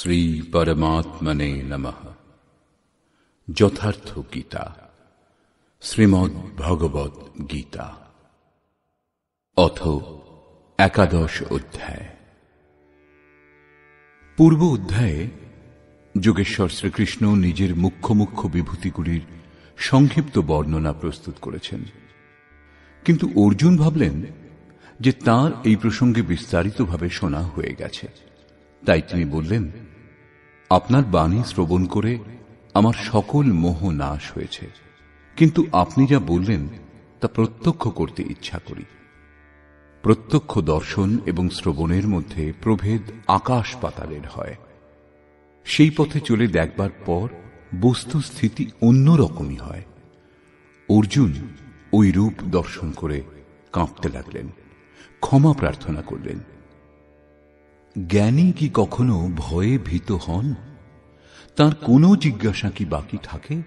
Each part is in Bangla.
শ্রী পরমাত্মনে নমঃ। যথার্থ গীতা, শ্রীমদ্ ভগবদ গীতা, অথ একাদশ অধ্যায়। পূর্ব অধ্যায়ে যোগেশ্বর শ্রীকৃষ্ণ নিজের মুখ্য মুখ্য বিভূতিগুলির সংক্ষিপ্ত বর্ণনা প্রস্তুত করেছেন, কিন্তু অর্জুন ভাবলেন যে তাঁর এই প্রসঙ্গে বিস্তারিতভাবে শোনা হয়ে গেছে। তাই তিনি বললেন, আপনার বাণী শ্রবণ করে আমার সকল মোহ নাশ হয়েছে, কিন্তু আপনি যা বললেন তা প্রত্যক্ষ করতে ইচ্ছা করি। প্রত্যক্ষ দর্শন এবং শ্রবণের মধ্যে প্রভেদ আকাশ পাতালের হয়। সেই পথে চলে দেখবার পর বস্তুস্থিতি অন্যরকমই হয়। অর্জুন ওই রূপ দর্শন করে কাঁপতে লাগলেন, ক্ষমা প্রার্থনা করলেন। জ্ঞানী কি কখনো ভয়ে ভীত হন? তার কোনো জিজ্ঞাসা কি বাকি থাকে?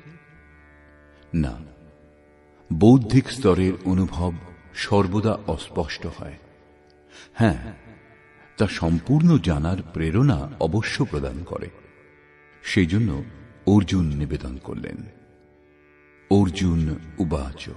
না, বৌদ্ধিক স্তরের অনুভব সর্বদা অস্পষ্ট হয়। হ্যাঁ, তা সম্পূর্ণ জানার প্রেরণা অবশ্য প্রদান করে। সেই জন্য অর্জুন নিবেদন করলেন। অর্জুন উবাচ,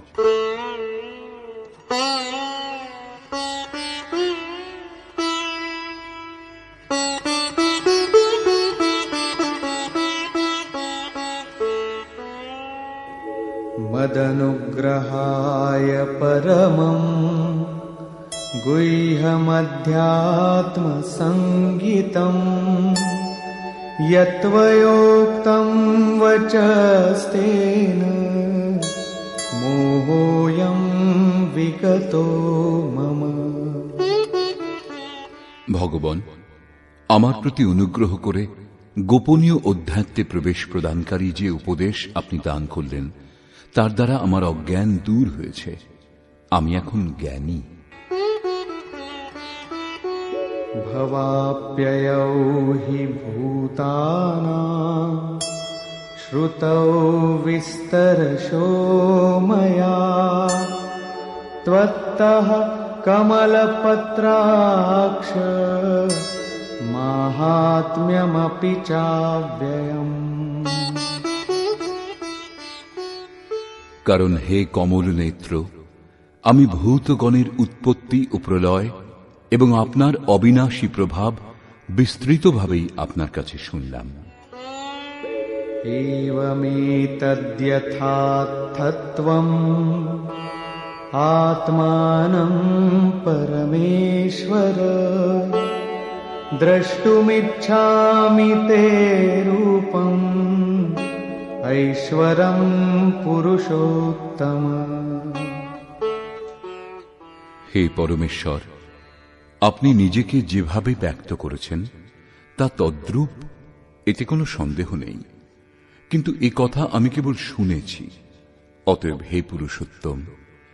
मदनुग्रहाय परमं गुह्यमध्यात्मसंगितं यत्त्वयोक्तं वचस्तेन मोहोऽयं विगतो मम। ভগবান, আমার প্রতি অনুগ্রহ করে গোপনীয় অধ্যাত্মে প্রবেশ প্রদানকারী যে উপদেশ আপনি দান করলেন তার দ্বারা আমার অজ্ঞান দূর হয়েছে। আমি এখন জ্ঞানী। ভবাপ্যয়ৌ হি ভূতানাং শ্রুতৌ বিস্তরশো ময়া ত্বত্তঃ কমলপত্রাক্ষ মাহাত্ম্যমপি চাব্যয়म्। কারণ হে কমল নেত্র, আমি ভূতগণের উৎপত্তি ও প্রলয় এবং আপনার অবিনাশী প্রভাব বিস্তৃতভাবেই আপনার কাছে শুনলাম। এবমেতদ্যথার্থত্বम् আত্মানং পরমেশ্বর দ্রষ্টুমিচ্ছামি তে রূপম ঐশ্বরং পুরুষোত্তম। হে পরমেশ্বর, আপনি নিজেকে যেভাবে ব্যক্ত করেছেন তা তদ্রূপ, এতে কোনো সন্দেহ নেই। কিন্তু এ কথা আমি কেবল শুনেছি। অতএব হে পুরুষোত্তম,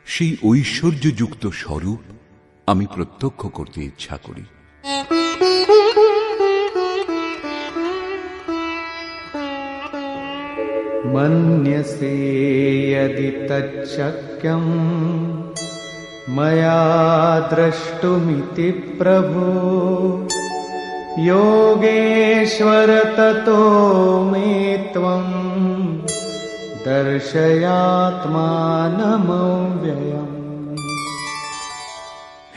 সেই ঐশ্বর্যযুক্ত স্বরূপ আমি প্রত্যক্ষ করতে ইচ্ছা করি। মন্যসে যদি তচ্চক্যম ময়া দ্রষ্টুমিতি প্রভো যোগেশ্বর ততো মে ত্বং দর্শয়াত্মানমব্যয়ম।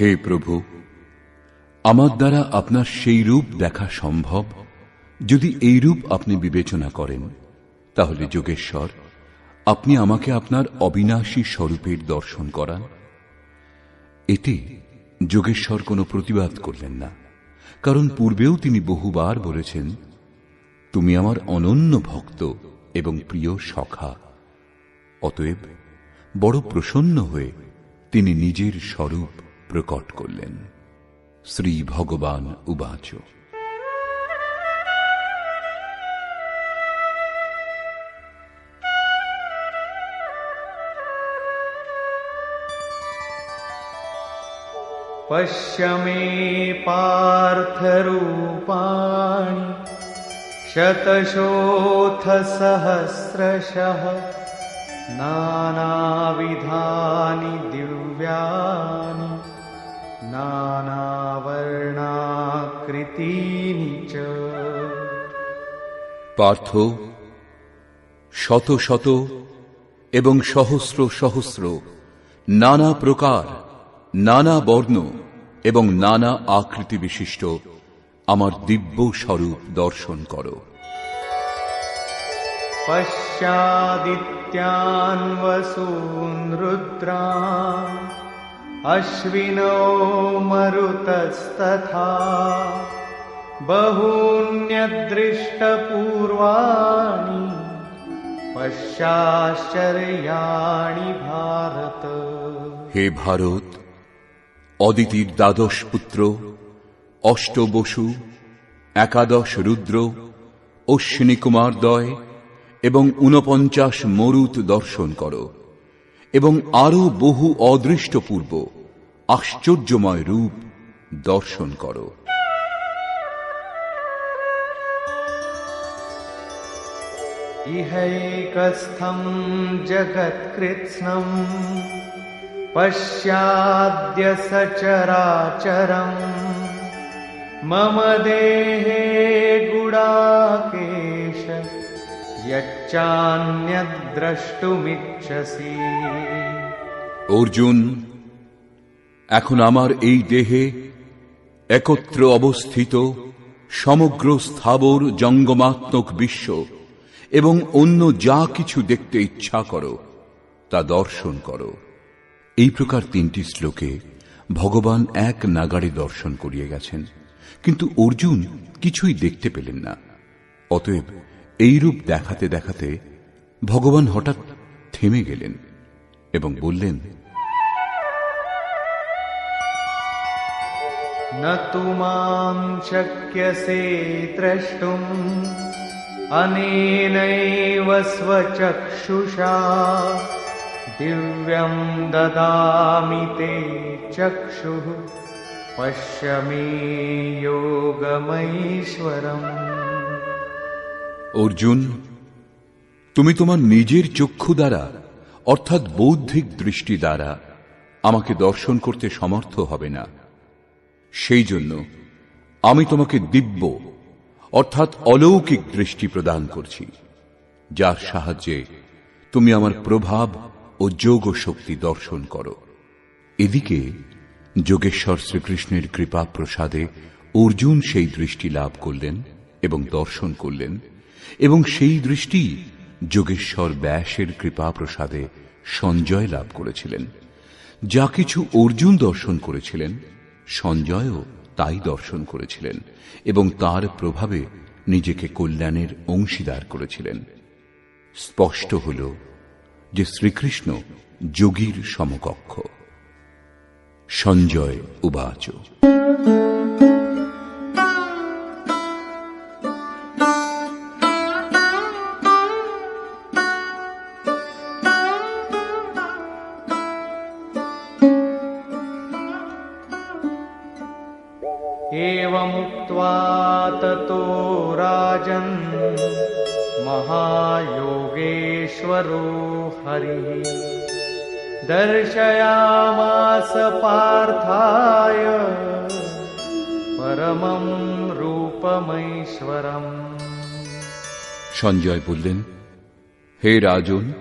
হে প্রভু, আমার দ্বারা আপনার সেই রূপ দেখা সম্ভব। যদি এই রূপ আপনি বিবেচনা করেন, তাহলে যোগেশ্বর, আপনি আমাকে আপনার অবিনাশী স্বরূপের দর্শন করান। এতে যোগেশ্বর কোনো প্রতিবাদ করলেন না, কারণ পূর্বেও তিনি বহুবার বলেছেন, তুমি আমার অনন্য ভক্ত এবং প্রিয় সখা। অতএব বড় প্রসন্ন হয়ে তিনি নিজের স্বরূপ প্রকট করলেন। শ্রী ভগবান উবাচ, পশ্য মে পার্থ রূপাণি শতশোথ সহস্রশঃ নানাবিধানি দিব্যানি নানাবর্ণাকৃতিনি চ। পার্থ, শত শত এবং সহস্র সহস্র নানা প্রকার, নানা বর্ণ এবং নানা আকৃতি বিশিষ্ট আমার দিব্য স্বরূপ দর্শন করো। পশ্যাদিত্যান বসূন রুদ্রান অশ্বিনো মরুতস্তথা বহূন্যদৃষ্টপূর্বাণি পশ্যাশ্চর্যাণি ভারত। হে ভারত, অদিতির দ্বাদশ পুত্র, অষ্ট বসু, একাদশ রুদ্র, অশ্বিনী কুমারদ্বয় এবং ৪৯ মরুত দর্শন করো এবং আরো বহু অদৃষ্টপূর্ব আশ্চর্যময় রূপ দর্শন করো। ইহৈকস্থম জগৎকৃৎস্নম পশ্যাদ্য সচরাচরম মম দেহে গুড়াকেশ যচ্চান্যদ্রষ্টুমিচ্ছসি। অর্জুন, এখন আমার এই দেহে একত্র অবস্থিত সমগ্র স্থাবর জঙ্গমাত্মক বিশ্ব এবং অন্য যা কিছু দেখতে ইচ্ছা করো তা দর্শন করো। এই প্রকার ৩টি শ্লোকে ভগবান এক নাগাড়ে দর্শন করিয়ে গেছেন, কিন্তু অর্জুন কিছুই দেখতে পেলেন না। অতএব এই রূপ দেখাতে দেখাতে ভগবান হঠাৎ থেমে গেলেন এবং বললেন, ন তু মাং শক্যসে দ্রষ্টুম অনেনৈব স্বচক্ষুষা দিব্যং দদামি তে চক্ষুঃ পশ্য মে যোগমৈশ্বরম। অর্জুন, তুমি তোমার নিজের চক্ষু দ্বারা অর্থাৎ বৌদ্ধিক দৃষ্টি দ্বারা আমাকে দর্শন করতে সমর্থ হবে না। সেই জন্য আমি তোমাকে দিব্য অর্থাৎ অলৌকিক দৃষ্টি প্রদান করছি, যার সাহায্যে তুমি আমার প্রভাব ও যোগ শক্তি দর্শন করো। এদিকে যোগেশ্বর শ্রীকৃষ্ণের কৃপা প্রসাদে অর্জুন সেই দৃষ্টি লাভ করলেন এবং দর্শন করলেন, এবং সেই দৃষ্টি যোগেশ্বর ব্যাসের কৃপা প্রসাদে সঞ্জয় লাভ করেছিলেন। যা কিছু অর্জুন দর্শন করেছিলেন, সঞ্জয়ও তাই দর্শন করেছিলেন এবং তার প্রভাবে নিজেকে কল্যাণের অংশীদার করেছিলেন। স্পষ্ট হল যে শ্রীকৃষ্ণ যোগীর সমকক্ষ। সঞ্জয় উবাচ, एवमुक्त्वा ततो राजन् महायोगेश्वरो हरिः दर्शयामास पार्थाय परमं रूपमैश्वरम्। সঞ্জয় বললেন, হে রাজন,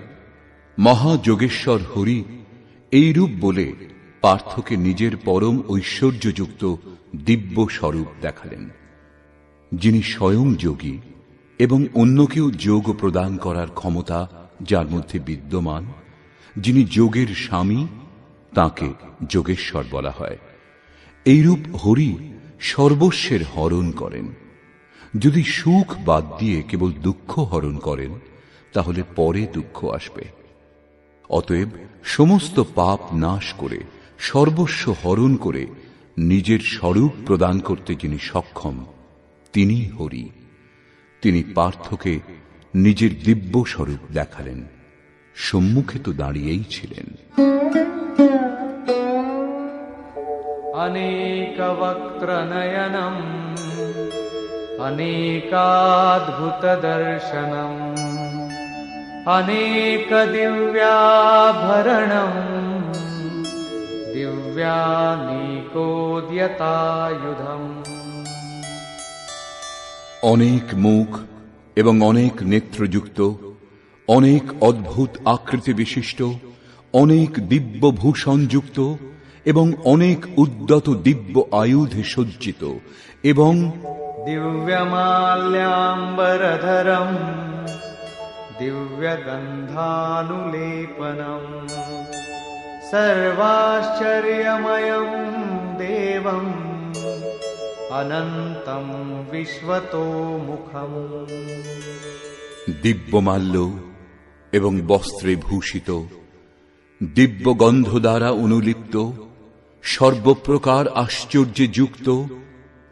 মহাযোগেশ্বর হরি এই রূপ বলে পার্থকে নিজের পরম ঐশ্বর্যযুক্ত দিব্য স্বরূপ দেখালেন, যিনি স্বয়ং যোগী এবং অন্যকেও যোগ প্রদান করার ক্ষমতা যার মধ্যে বিদ্যমান, যিনি যোগের স্বামী, তাকে যোগেশ্বর বলা হয়। এইরূপ হরি সর্বস্বের হরণ করেন। যদি সুখ বাদ দিয়ে কেবল দুঃখ হরণ করেন, তাহলে পরে দুঃখ আসবে। অতএব সমস্ত পাপ নাশ করে সর্বস্ব হরণ করে নিজের স্বরূপ প্রদান করতে যিনি সক্ষম, তিনি হরি। তিনি পার্থকে নিজের দিব্য স্বরূপ দেখালেন। সম্মুখে তো দাঁড়িয়েই ছিলেন। अनेक वक्त्र नयनम् अनेकाद्भुत दर्शनम् अनेक दिव्याभरणम् दिव्यानीकोद्यतायुधम्। অনেক মুখ, এবং অনেক নেত্রযুক্ত, অনেক অদ্ভুত আকৃতি বিশিষ্ট, অনেক দিব্য ভূষণযুক্ত এবং অনেক উদ্যত দিব্য আয়ুধে সজ্জিত এবং দিব্যমাল্যাম্বরধরম দিব্যগন্ধানুলেপনম সর্বাশ্চর্যময়ম দেবম অনন্তম বিশ্বতোমুখম। দিব্যমাল্য এবং বস্ত্রে ভূষিত, দিব্য গন্ধ দ্বারা অনুলিপ্ত, সর্বপ্রকার আশ্চর্যে যুক্ত,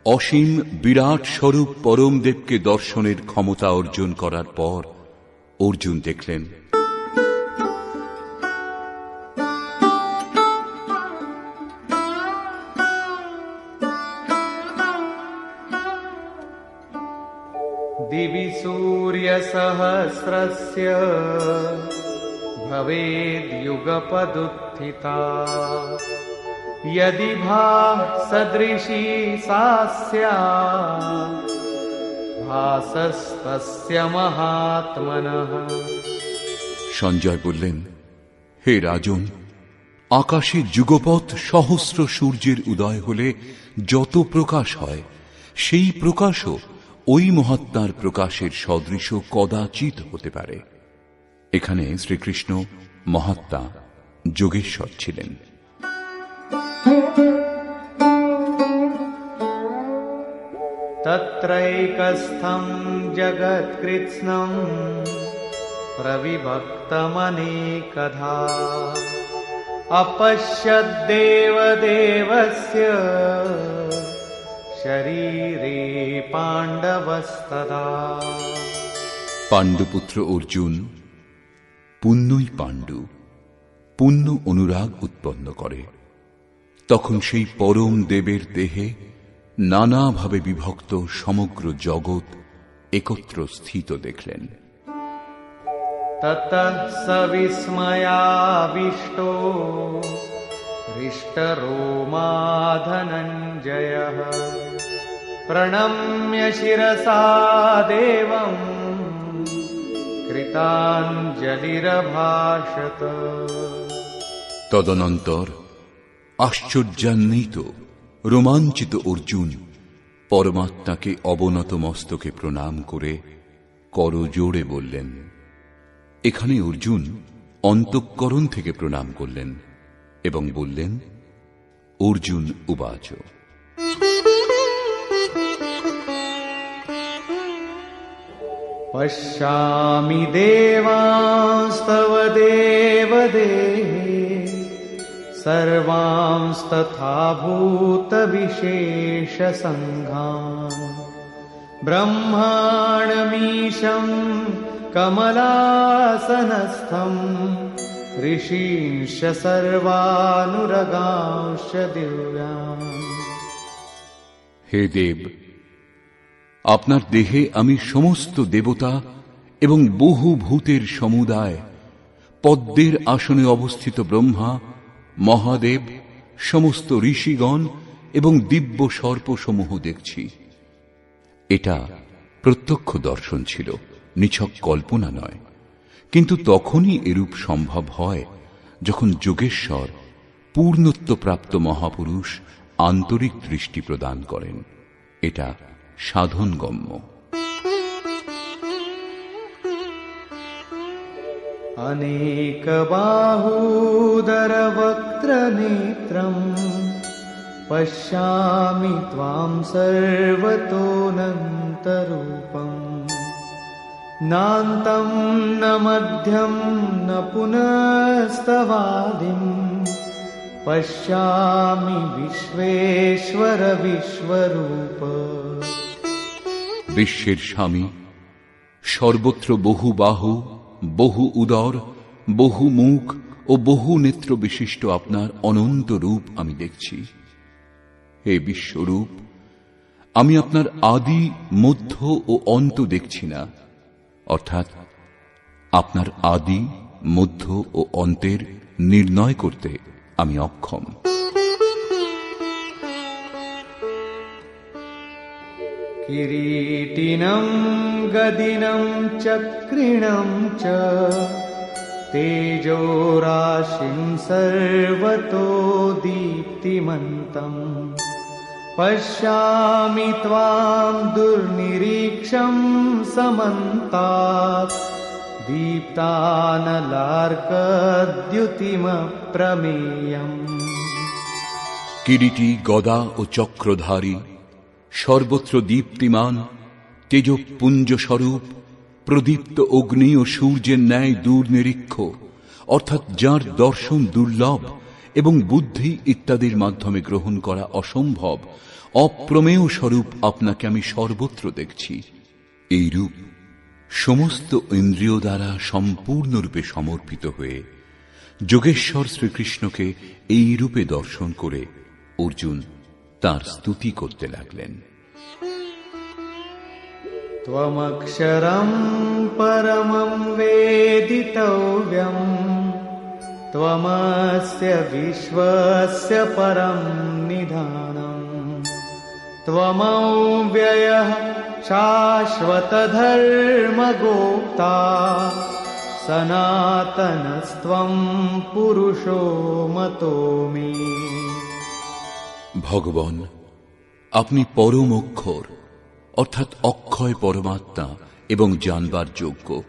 অসীম বিরাট স্বরূপ পরমদেবকে দর্শনের ক্ষমতা অর্জন করার পর অর্জুন দেখলেন দিবি সূর্যসহস্রস্য ভবেদ্যুগপদুত্থিতা यदि भासदृशी सा स्यात् भासस्तस्य महात्मनः। সঞ্জয় বললেন, হে রাজন, আকাশে যুগপৎ সহস্র সূর্যের উদয় হলে যত প্রকাশ হয়, সেই প্রকাশও ওই মহাত্মার প্রকাশের সদৃশ কদাচিৎ হতে পারে। এখানে শ্রীকৃষ্ণ মহাত্মা যোগেশ্বর ছিলেন। তত্রৈকস্থং জগৎকৃৎস্নং প্রবিভক্তমনেকধা অপশ্যদ্দেবদেবস্য শরীরে পাণ্ডবস্তদা। পাণ্ডুপুত্র অর্জুন পুণ্যই পাণ্ডু, পুণ্য অনুরাগ উৎপন্ন করে। তখন সেই পরম দেবের দেহে নানাভাবে বিভক্ত সমগ্র জগৎ একত্র স্থিত দেখলেন। ততঃ স বিস্ময়াবিষ্টো হৃষ্টরোমা ধনঞ্জয়ঃ প্রণম্য শিরসা দেবং কৃতাঞ্জলিরভাষত। তদনন্তর আশ্চর্যান্বিত রোমাঞ্চিত অর্জুন পরমাত্মাকে অবনত মস্তকে প্রণাম করে করজোড়ে বললেন। এখানে অর্জুন অন্তঃকরণ থেকে প্রণাম করলেন এবং বললেন, অর্জুন উবাচ পশ্যামি দেবাস্তব দেবদেহে সর্বাংস্তথা ভূতবিশেষসংঘাन् ব্রহ্মাণমীশং কমলাসনস্থং ঋষীंश्च সর্বানুরগাंश्च দিব্যাन्। হে দেব, আপনার দেহে আমি সমস্ত দেবতা এবং বহু ভূতের সমুদায়, পদ্মের আসনে অবস্থিত ব্রহ্মা, মহাদেব, সমস্ত ঋষিগণ এবং দিব্য সর্পসমূহ দেখছি। এটা প্রত্যক্ষ দর্শন ছিল, নিছক কল্পনা নয়। কিন্তু তখনই এরূপ সম্ভব হয় যখন যোগেশ্বর পূর্ণত্বপ্রাপ্ত মহাপুরুষ আন্তরিক দৃষ্টি প্রদান করেন। এটা সাধনগম্য। अनेकबाहूदरवक्त्रनेत्रं पश्यामि त्वां सर्वतोऽनन्तरूपं नान्तं न मध्यं न पुनस्तवादिं पश्यामि विश्वेश्वर विश्वरूप। বিশ্বের স্বামী, সর্বত্র বহু বাহু, বহু উদর, বহু মুখ ও বহু নেত্র বিশিষ্ট আপনার অনন্ত রূপ আমি দেখছি। হে বিশ্বরূপ, আমি আপনার আদি, মধ্য ও অন্ত দেখছি না, অর্থাৎ আপনার আদি, মধ্য ও অন্তের নির্ণয় করতে আমি অক্ষম। किरीटिनं गदिनं चक्रिणं च तेजोराशिं सर्वतो दीप्तिमन्तम् पश्यामि त्वां दुर्निरीक्षं समन्तात् दीप्तानलार्कद्युतिमप्रमेयम्। किरीटी गदा ও চক্রধারী সর্বত্র দীপ্তিমান তেজপুঞ্জ স্বরূপ প্রদীপ্ত অগ্নি ও সূর্যের ন্যায় দূরনিরীক্ষ, অর্থাৎ যার দর্শন দুর্লভ এবং বুদ্ধি ইত্যাদির মাধ্যমে গ্রহণ করা অসম্ভব অপ্রমেয় স্বরূপ আপনাকে আমি সর্বত্র দেখছি। এই রূপ সমস্ত ইন্দ্রিয় দ্বারা সম্পূর্ণরূপে সমর্পিত হয়ে যোগেশ্বর শ্রীকৃষ্ণকে এই রূপে দর্শন করে অর্জুন তার স্তুতি করতে লাগলেন। त्वमक्षरं परमं वेदितव्यं त्वमस्य विश्वस्य परं निधानम् त्वमव्ययः शाश्वतधर्मगोप्ता सनातनस्त्वं पुरुषो मतो मे। ভগবান, আপনি পরম অক্ষর অর্থাৎ অক্ষয় পরমাত্মা এবং জানবার যোগ্য।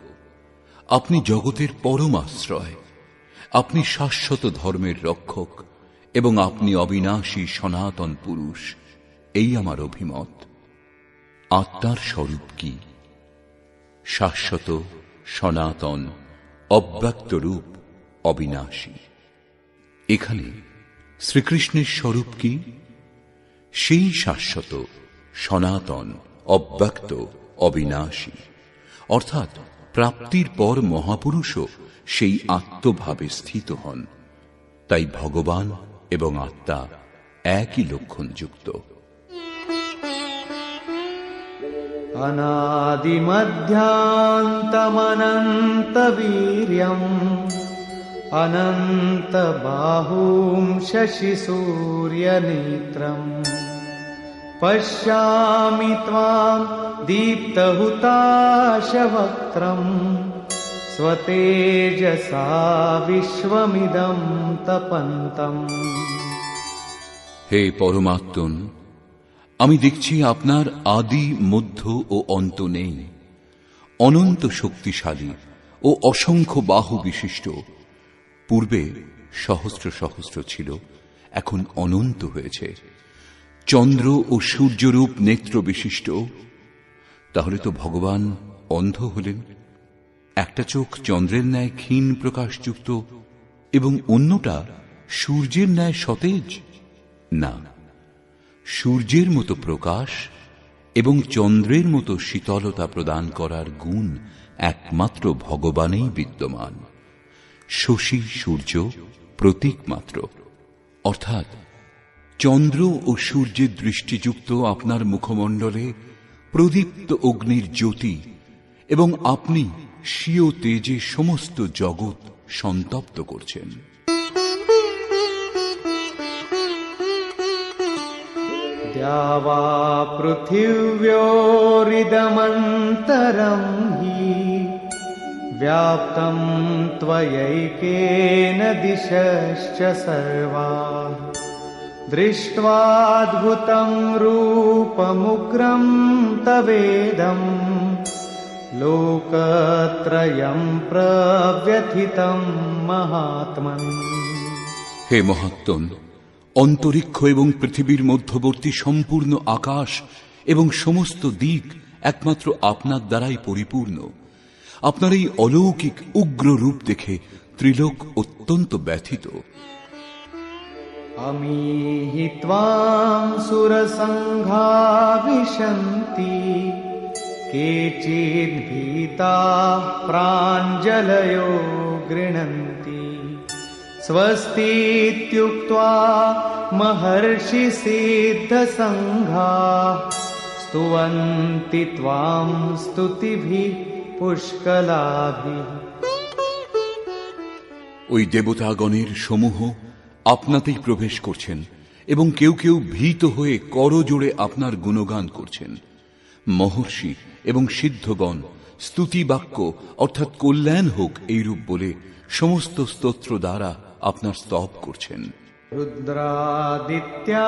আপনি জগতের পরম আশ্রয়, আপনি শাশ্বত ধর্মের রক্ষক এবং আপনি অবিনাশী সনাতন পুরুষ। এই আমার অভিমত। আত্মার স্বরূপ কি? শাশ্বত, সনাতন, অব্যক্ত রূপ, অবিনাশী। এখানে শ্রীকৃষ্ণের স্বরূপ কি? সেই শাশ্বত, সনাতন, অব্যক্ত, অবিনাশী, অর্থাৎ প্রাপ্তির পর মহাপুরুষও সেই আত্মভাবে স্থিত হন। তাই ভগবান এবং আত্মা একই লক্ষণযুক্ত। अनादिमध्यान्तमनन्तवीर्यम् अनन्तबाहुं शशिसूर्यनेत्रम् पश्यामि त्वां दीप्तहुताशवक्त्रम् स्वतेजसा विश्वमिदं तपन्तम्। হে পরমাত্মন, আমি দেখছি আপনার আদি, মধ্য ও অন্ত নেই। অনন্ত শক্তিশালী ও অসংখ্য বাহু বিশিষ্ট। পূর্বে সহস্র সহস্র ছিল, এখন অনন্ত হয়েছে। চন্দ্র ও সূর্যরূপ নেত্র বিশিষ্ট। তাহলে তো ভগবান অন্ধ হলেন। একটা চোখ চন্দ্রের ন্যায় ক্ষীণ প্রকাশযুক্ত এবং অন্যটা সূর্যের ন্যায় সতেজ? না, সূর্যের মতো প্রকাশ এবং চন্দ্রের মতো শীতলতা প্রদান করার গুণ একমাত্র ভগবানেই বিদ্যমান। শশী সূর্য প্রতীক মাত্র, অর্থাৎ চন্দ্র ও সূর্যের দৃষ্টিযুক্ত আপনার মুখমণ্ডলে প্রদীপ্ত অগ্নির জ্যোতি এবং আপনি স্বীয় তেজে সমস্ত জগৎ সন্তপ্ত করছেন। द्यावा पृथिव्योरिदमन्तरं हि व्याप्तं त्वयैकेन दिशश्च सर्वाः दृष्ट्वाद्भुतं रूपमुग्रं तवेदं लोकत्रयं प्रव्यथितं महात्मन्। हे महात्मन, অন্তরিক্ষ এবং পৃথিবীর মধ্যবর্তী সম্পূর্ণ আকাশ এবং সমস্ত দিক একমাত্র আপনার দ্বারাই পরিপূর্ণ। আপনার এই অলৌকিক উগ্র রূপ দেখে ত্রিলোক অত্যন্ত ব্যথিত। अमीहि त्वां सुरसङ्घा विशन्ति केचिद्भीताः प्राञ्जलयो गृह्णन्ति स्वस्तीत्युक्त्वा महर्षिसिद्धसङ्घाः स्तुवन्ति त्वां स्तुतिभिः पुष्कलाभिः। ওই দেবতাগণের সমূহ আপনাতেই প্রবেশ করছেন এবং কেউ কেউ ভীত হয়ে করজোড়ে আপনার গুণগান করছেন। মহর্ষি এবং সিদ্ধগণ স্তুতি বাক্য অর্থাৎ কল্যাণ হোক এইরূপ বলে সমস্ত স্তোত্র দ্বারা আপনার স্তব করছেন। रुद्रादित्या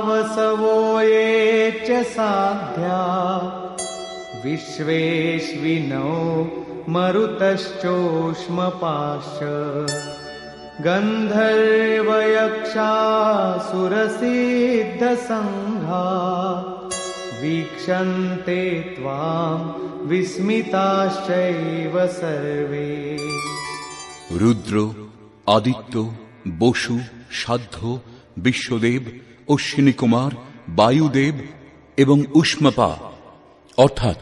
वसवो ये च साध्या विश्वेश्विनो मरुतश्चोष्मपाश्च गन्धर्वयक्षासुरसिद्धसङ्घा वीक्षन्ते त्वां विस्मिताश्चैव सर्वे। রুদ্র, আদিত্য, বসু, সাধ্য, বিশ্বদেব, অশ্বিনী কুমার, বায়ুদেব এবং উষ্মপা অর্থাৎ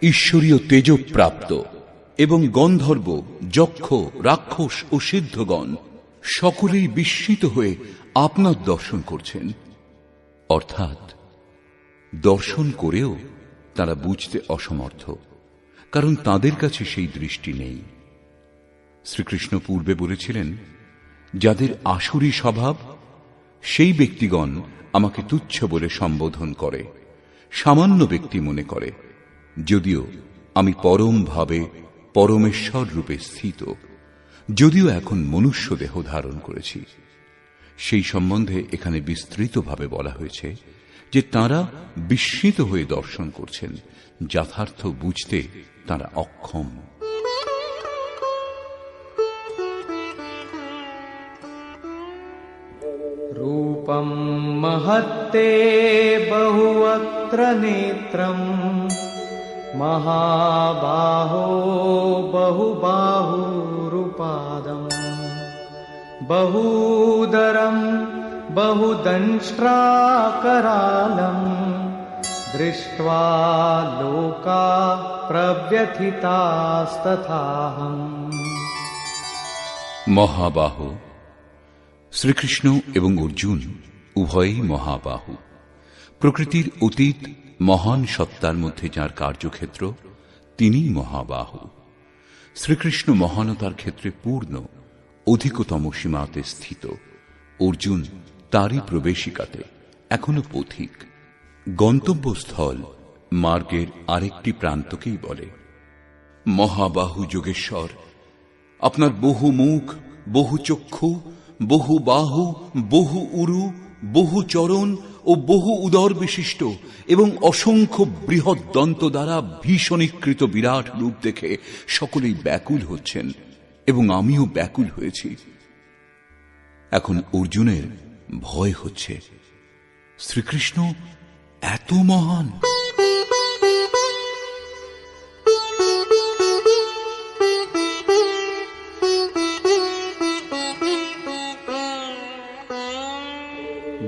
ঈশ্বরীয় তেজপ্রাপ্ত এবং গন্ধর্ব, যক্ষ, রাক্ষস ও সিদ্ধগণ সকলেই বিস্মিত হয়ে আপনার দর্শন করছেন। অর্থাৎ দর্শন করেও তারা বুঝতে অসমর্থ, কারণ তাদের কাছে সেই দৃষ্টি নেই। শ্রীকৃষ্ণ পূর্বে বলেছিলেন, যাদের আসুরী স্বভাব সেই ব্যক্তিগণ আমাকে তুচ্ছ বলে সম্বোধন করে, সামান্য ব্যক্তি মনে করে, যদিও আমি পরম ভাবে পরমেশ্বর রূপে স্থিত, যদিও এখন মনুষ্য দেহ ধারণ করেছি। সেই সম্বন্ধে এখানে বিস্তৃতভাবে বলা হয়েছে যে তাঁরা বিস্মিত হয়ে দর্শন করছেন, যথার্থ বুঝতে তাঁরা অক্ষম। रूपं महत्ते बहुवक्त्र नेत्रम् महाबाहो बहुबाहुरुपादम् बहूदरम् बहुदंष्ट्राकरालम् दृष्ट्वा लोका प्रव्यथितास्तथाहम्। মহাবাহু। শ্রীকৃষ্ণ এবং অর্জুন উভয়ই মহাবাহু। প্রকৃতির অতীত মহান সত্তার মধ্যে যার কার্যক্ষেত্র, তিনিই মহাবাহু। শ্রীকৃষ্ণ মহানতার ক্ষেত্রে পূর্ণ, অধিকতম সীমাতে স্থিত। অর্জুন তারই প্রবেশিকাতে, এখনো পথিক। গন্তব্যস্থল মার্গের আরেকটি প্রান্তকেই বলে। মহাবাহু যোগেশ্বর, আপনার বহু মুখ, বহু চক্ষু, বহু বাহু, বহু উরু, বহু চরণ ও বহু উদর বিশিষ্ট এবং অসংখ্য বৃহৎ দন্ত দ্বারা ভীষণীকৃত বিরাট রূপ দেখে সকলেই ব্যাকুল হচ্ছেন এবং আমিও ব্যাকুল হয়েছি। এখন অর্জুনের ভয় হচ্ছে, শ্রীকৃষ্ণ এত মহান।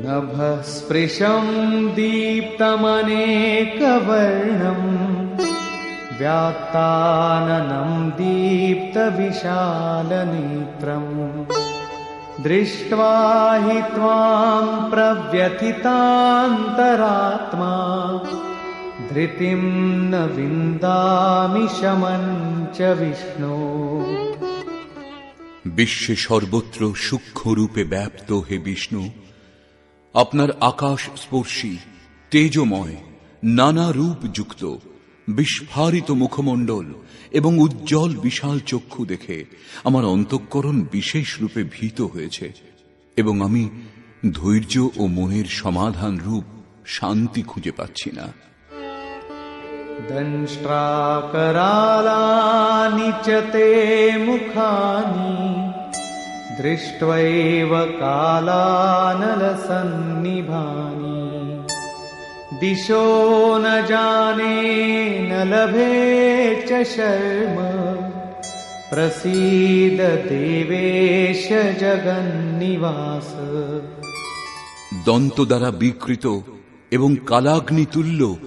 नभस्पृशं दीप्तमनेकवर्णम् व्यात्ताननं दीप्तविशालनेत्रम् दृष्ट्वा हि त्वां प्रव्यथितान्तरात्मा धृतिं न विन्दामि शमं च विष्णो। বিশ্বে সর্বত্র সূক্ষ্ম রূপে ব্যাপ্ত হে বিষ্ণু, আপনার আকাশ স্পর্শী, তেজময়, নানা রূপ যুক্ত, বিস্ফারিত মুখমণ্ডল এবং উজ্জ্বল বিশাল চক্ষু দেখে আমার অন্তঃকরণ বিশেষ রূপে ভীত হয়েছে এবং আমি ধৈর্য ও মনের সমাধান রূপ শান্তি খুঁজে পাচ্ছি না। দংষ্ট্রাকরালানি চ তে মুখানি दृष्ट्वैव कालानलसन्निभानि दिशो न जाने न लभे च शर्म प्रसीद देवेश जगन्निवास। দন্ত দ্বারা বিকৃত এবং কালাগ্নি তুল্য,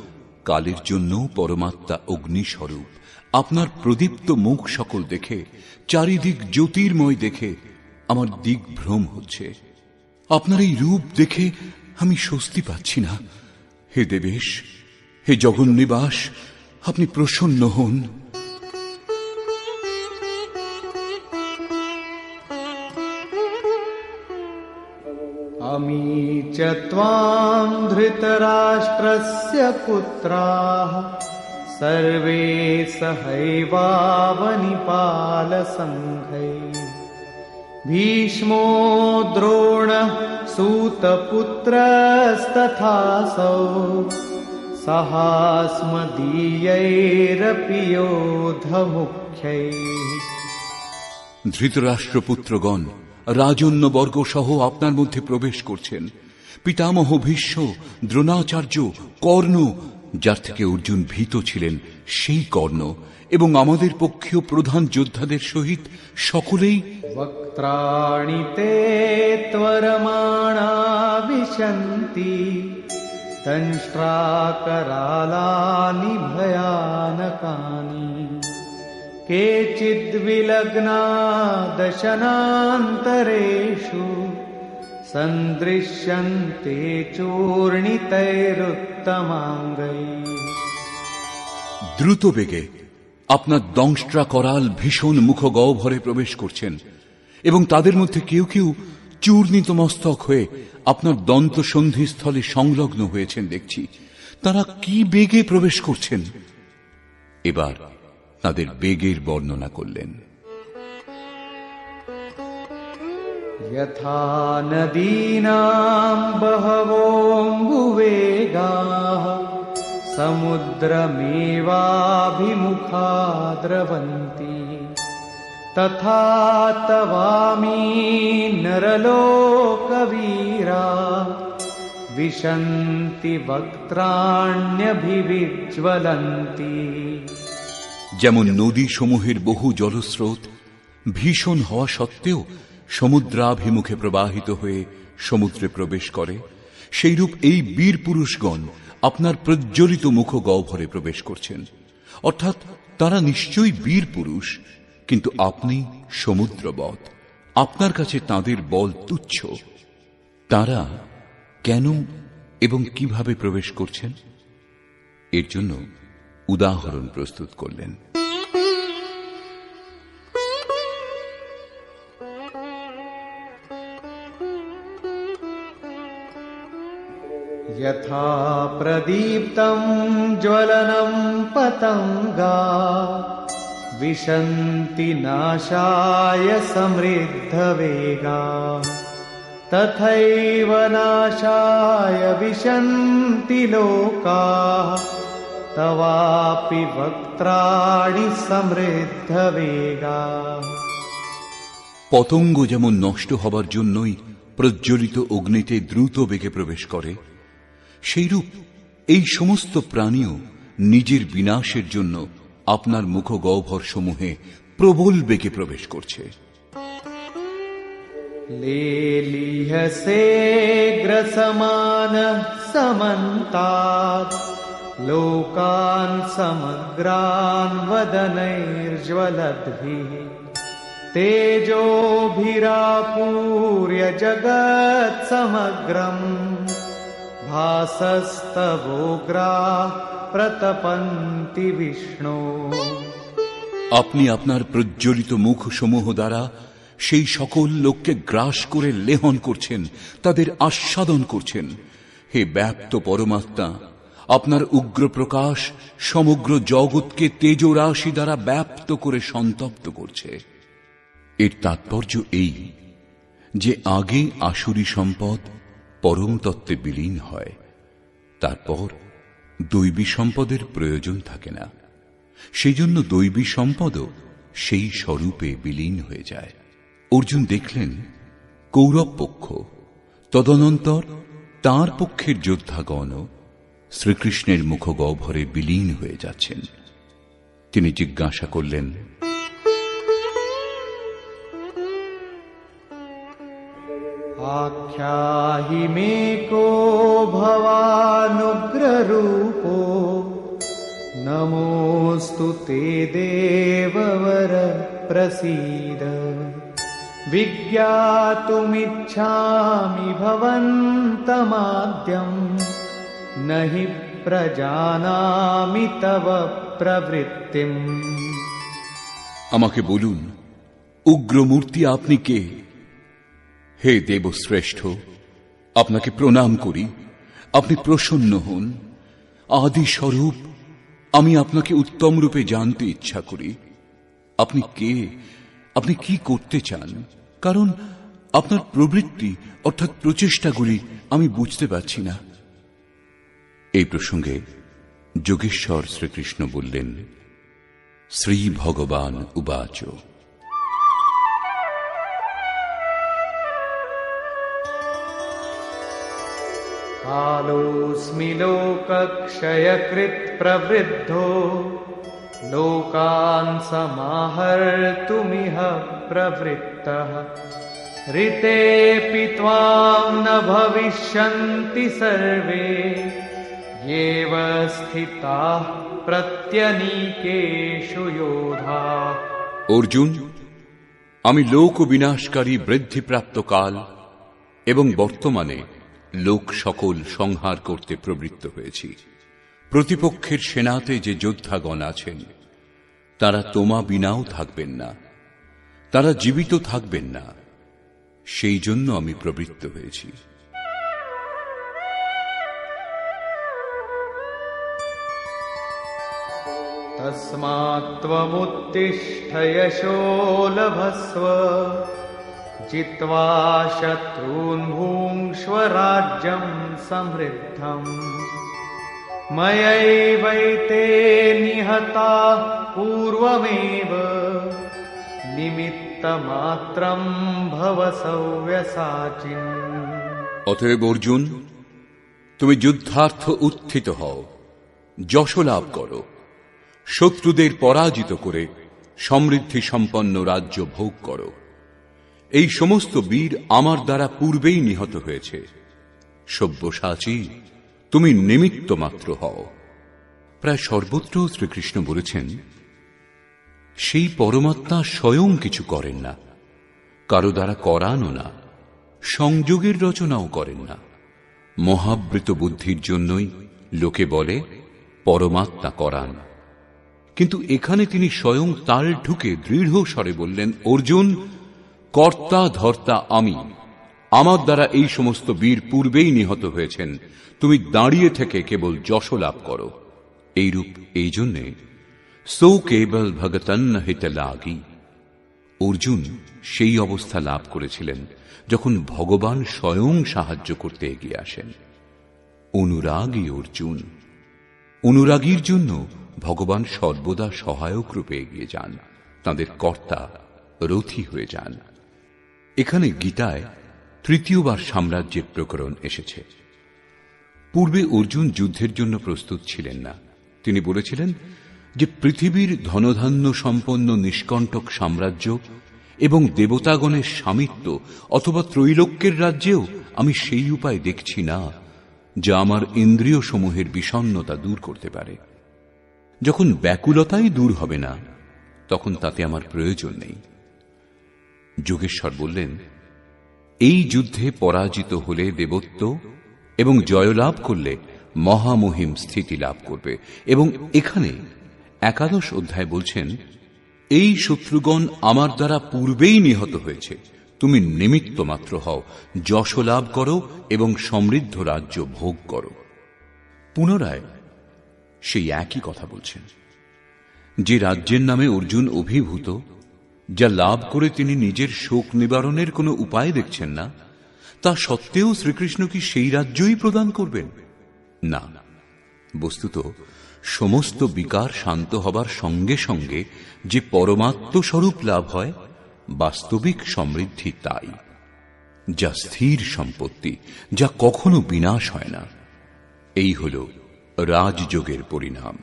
কালের জন্য পরমাত্মা অগ্নিস্বরূপ আপনার প্রদীপ্ত মুখ সকল দেখে, চারিদিক জ্যোতির্ময় দেখে আমার দিগ্ভ্রম হচ্ছে। আপনার এই রূপ দেখে আমি স্বস্তি পাচ্ছি না। হে দেবেশ, হে জগন্নিবাস, আপনি প্রসন্ন হন। আমি च त्वां धृतराष्ट्रस्य पुत्राः सर्वे सहैवावनिपालसङ्घैः भीष्मो द्रोणः सूतपुत्रस्तथासौ सहास्मदीयैरपि योधमुख्यैः। ধৃতরাষ্ট্রপুত্রগণ রাজন্যবর্গ সহ আপনার মধ্যে প্রবেশ করছেন। পিতামহ ভীষ্ম, দ্রোণাচার্য, কর্ণ, যার থেকে অর্জুন ভীত ছিলেন সেই কর্ণ, এবং আমাদের পক্ষীয় প্রধান যোদ্ধাদের সহিত সকলেই वक्त्राणि ते त्वरमाणा विशन्ति दंष्ट्राकरालानि भयानकानि केचिद्विलग्ना दशनान्तरेषु सन्दृश्यन्ते चूर्णितैरुत्तमाङ्गैः। দ্রুত বেগে আপনার দংষ্ট্রা করাল ভীষণ মুখগহ্বরে প্রবেশ করছেন, এবং তাদের মধ্যে কেউ কেউ চূর্ণিত মস্তক হয়ে আপনার দন্তসন্ধিস্থলে সংলগ্ন হয়েছেন দেখছি। তারা কি বেগে প্রবেশ করছেন? এবার তাদের বেগের বর্ণনা করলেন। यथा नदीनां बहवोऽम्बुवेगाः समुद्रमेवाभिमुखा द्रवन्ति तथा तवामी नरलोकवीरा विशन्ति वक्त्राण्यभिविज्वलन्ति। যেমন নদী সমূহের বহু জলস্রোত ভীষণ হওয়া সত্ত্বেও সমুদ্রাভিমুখে প্রবাহিত হয়ে সমুদ্রে প্রবেশ করে, সেইরূপ এই বীর পুরুষগণ আপনার প্রজ্বলিত মুখগহ্বরে প্রবেশ করছেন। অর্থাৎ তারা নিশ্চয়ই বীর পুরুষ, কিন্তু আপনি সমুদ্রবৎ, আপনার কাছে তাদের বল তুচ্ছ। তারা কেন এবং কিভাবে প্রবেশ করছেন এর জন্য উদাহরণ প্রস্তুত করলেন। यथा प्रदीप्तं ज्वलनं पतंगा विशन्ति नाशाय समृद्धवेगा तथैव नाशाय विशन्ति लोकाः तवापि वक्त्राणि समृद्धवेगा। পতঙ্গ যেমন নষ্ট হবার জন্যই প্রজ্বলিত অগ্নিতে দ্রুত বেগে প্রবেশ করে, সেইরূপ এই সমস্ত প্রাণীও নিজের বিনাশের জন্য আপনার মুখগহ্বর সমূহে প্রবল বেগে প্রবেশ করছে। लेलीहसे ग्रसमानः समन्तात् लोकान् समग्रान् वदनैर्ज्वलद्भिः तेजोभिरापूर्य जगत् समग्रम् भासस्तवोग्राः प्रतपन्ति विष्णु। আপনি আপনার প্রজ্বলিত মুখ সমূহ দ্বারা সেই সকল লোককে গ্রাস করে লেহন করছেন, তাদের আস্বাদন করছেন। হে ব্যাপ্ত পরমাত্মা, আপনার উগ্র প্রকাশ সমগ্র জগৎকে তেজরাশি দ্বারা ব্যাপ্ত করে সন্তপ্ত করছে। এর তাৎপর্য এই যে আগে আসুরী সম্পদ পরম তত্ত্বে বিলীন হয়, তারপর দৈবী সম্পদের প্রয়োজন থাকে না। সেই জন্য দৈবী সম্পদও সেই স্বরূপে বিলীন হয়ে যায়। অর্জুন দেখলেন কৌরব পক্ষ, তদনন্তর তাঁর পক্ষের যোদ্ধাগণ শ্রীকৃষ্ণের মুখগহ্বরে বিলীন হয়ে যাচ্ছেন। তিনি জিজ্ঞাসা করলেন, आख्याहि मे को भवानुग्ररूपो नमोऽस्तु ते देववर प्रसीद विज्ञातुमिच्छामि भवन्तमाद्यं न हि प्रजानामि तव प्रवृत्तिम्। আমাকে বলুন উগ্রমূর্তি আপনি কে? হে দেবশ্রেষ্ঠ, আপনাকে প্রণাম করি, আপনি প্রসন্ন হন। আদি স্বরূপ, আমি আপনাকে উত্তম রূপে জানতে ইচ্ছা করি। আপনি কে, আপনি কি করতে চান? কারণ আপনার প্রবৃত্তি অর্থাৎ প্রচেষ্টাগুলি আমি বুঝতে পারছি না। এই প্রসঙ্গে যোগেশ্বর শ্রীকৃষ্ণ বললেন, শ্রী ভগবান উবাচ, कालोऽस्मि लोकक्षयकृत् प्रवृद्धो लोकान् समाहर्तुमिह प्रवृत्तः ऋतेऽपि त्वां न भविष्यन्ति सर्वे येव स्थिताः प्रत्यनीकेषु योधाः। অর্জুন, আমি লোক বিনাশকারী বৃদ্ধিপ্রাপ্ত কাল এবং বর্তমানে লোক সকল সংহার করতে প্রবৃত্ত হয়েছি। প্রতিপক্ষের সেনাতে যে যোদ্ধাগণ আছেন তারা তোমা বিনাও থাকবেন না, তারা জীবিত থাকবেন না, সেই জন্য আমি প্রবৃত্ত হয়েছি। तस्मात् त्वमुत्तिष्ठ यशो लभस्व जित्वा शत्रून् भुङ्क्ष्व राज्यं समृद्धम् मयैवैते निहताः पूर्वमेव निमित्तमात्रं भव सव्यसाचिन्। অতএব অর্জুন, তুমি যুদ্ধার্থ উত্থিত হও, যশ লাভ করো, শত্রুদের পরাজিত করে সমৃদ্ধি সম্পন্ন রাজ্য ভোগ করো। এই সমস্ত বীর আমার দ্বারা পূর্বেই নিহত হয়েছে। সব্যসাচী, তুমি নিমিত্ত মাত্র হও। প্রায় সর্বত্র শ্রীকৃষ্ণ বলেছেন, সেই পরমাত্মা স্বয়ং কিছু করেন না, কারো দ্বারা করানো না, সংযোগের রচনাও করেন না। মহাবৃত বুদ্ধির জন্যই লোকে বলে পরমাত্মা করান। কিন্তু এখানে তিনি স্বয়ং তাল ঢুকে দৃঢ় স্বরে বললেন, অর্জুন, কর্তা ধর্তা আমি, আমার দ্বারা এই সমস্ত বীর পূর্বেই নিহত হয়েছেন। তুমি দাঁড়িয়ে থেকে কেবল যশ লাভ করো। এইরূপ এই জন্যে সো কেবল ভগতন হিত লাগি। অর্জুন সেই অবস্থা লাভ করেছিলেন যখন ভগবান স্বয়ং সাহায্য করতে এগিয়ে আসেন। অনুরাগী অর্জুন, অনুরাগীর জন্য ভগবান সর্বদা সহায়ক রূপে এগিয়ে যান, তাঁদের কর্তা রথী হয়ে যান। এখানে গীতায় তৃতীয়বার সাম্রাজ্যের প্রকরণ এসেছে। পূর্বে অর্জুন যুদ্ধের জন্য প্রস্তুত ছিলেন না। তিনি বলেছিলেন যে পৃথিবীর ধনধান্য সম্পন্ন নিষ্কণ্টক সাম্রাজ্য এবং দেবতাগণের স্বামিত্ব অথবা ত্রৈলোক্যের রাজ্যেও আমি সেই উপায় দেখছি না যা আমার ইন্দ্রিয় সমূহের বিষণ্ণতা দূর করতে পারে। যখন ব্যাকুলতাই দূর হবে না, তখন তাতে আমার প্রয়োজন নেই। যোগেশ্বর বললেন, এই যুদ্ধে পরাজিত হলে দেবত্ব এবং জয়লাভ করলে মহামহিম স্থিতি লাভ করবে। এবং এখানে 11 অধ্যায় বলছেন, এই শত্রুগণ আমার দ্বারা পূর্বেই নিহত হয়েছে, তুমি নিমিত্ত মাত্র হও, যশ লাভ করো এবং সমৃদ্ধ রাজ্য ভোগ করো। পুনরায় সেই একই কথা বলছেন। যে রাজ্যের নামে অর্জুন অভিভূত, যা লাভ করে তিনি নিজের শোক নিবারণের কোনো উপায় দেখছেন না, তা সত্ত্বেও শ্রীকৃষ্ণ কি সেই রাজ্যই প্রদান করবেন? না, বস্তুত সমস্ত বিকার শান্ত হবার সঙ্গে সঙ্গে যে পরমাত্ম স্বরূপ লাভ হয়, বাস্তবিক সমৃদ্ধি তাই, যা স্থির সম্পত্তি, যা কখনো বিনাশ হয় না। এই হল রাজযোগের পরিণাম।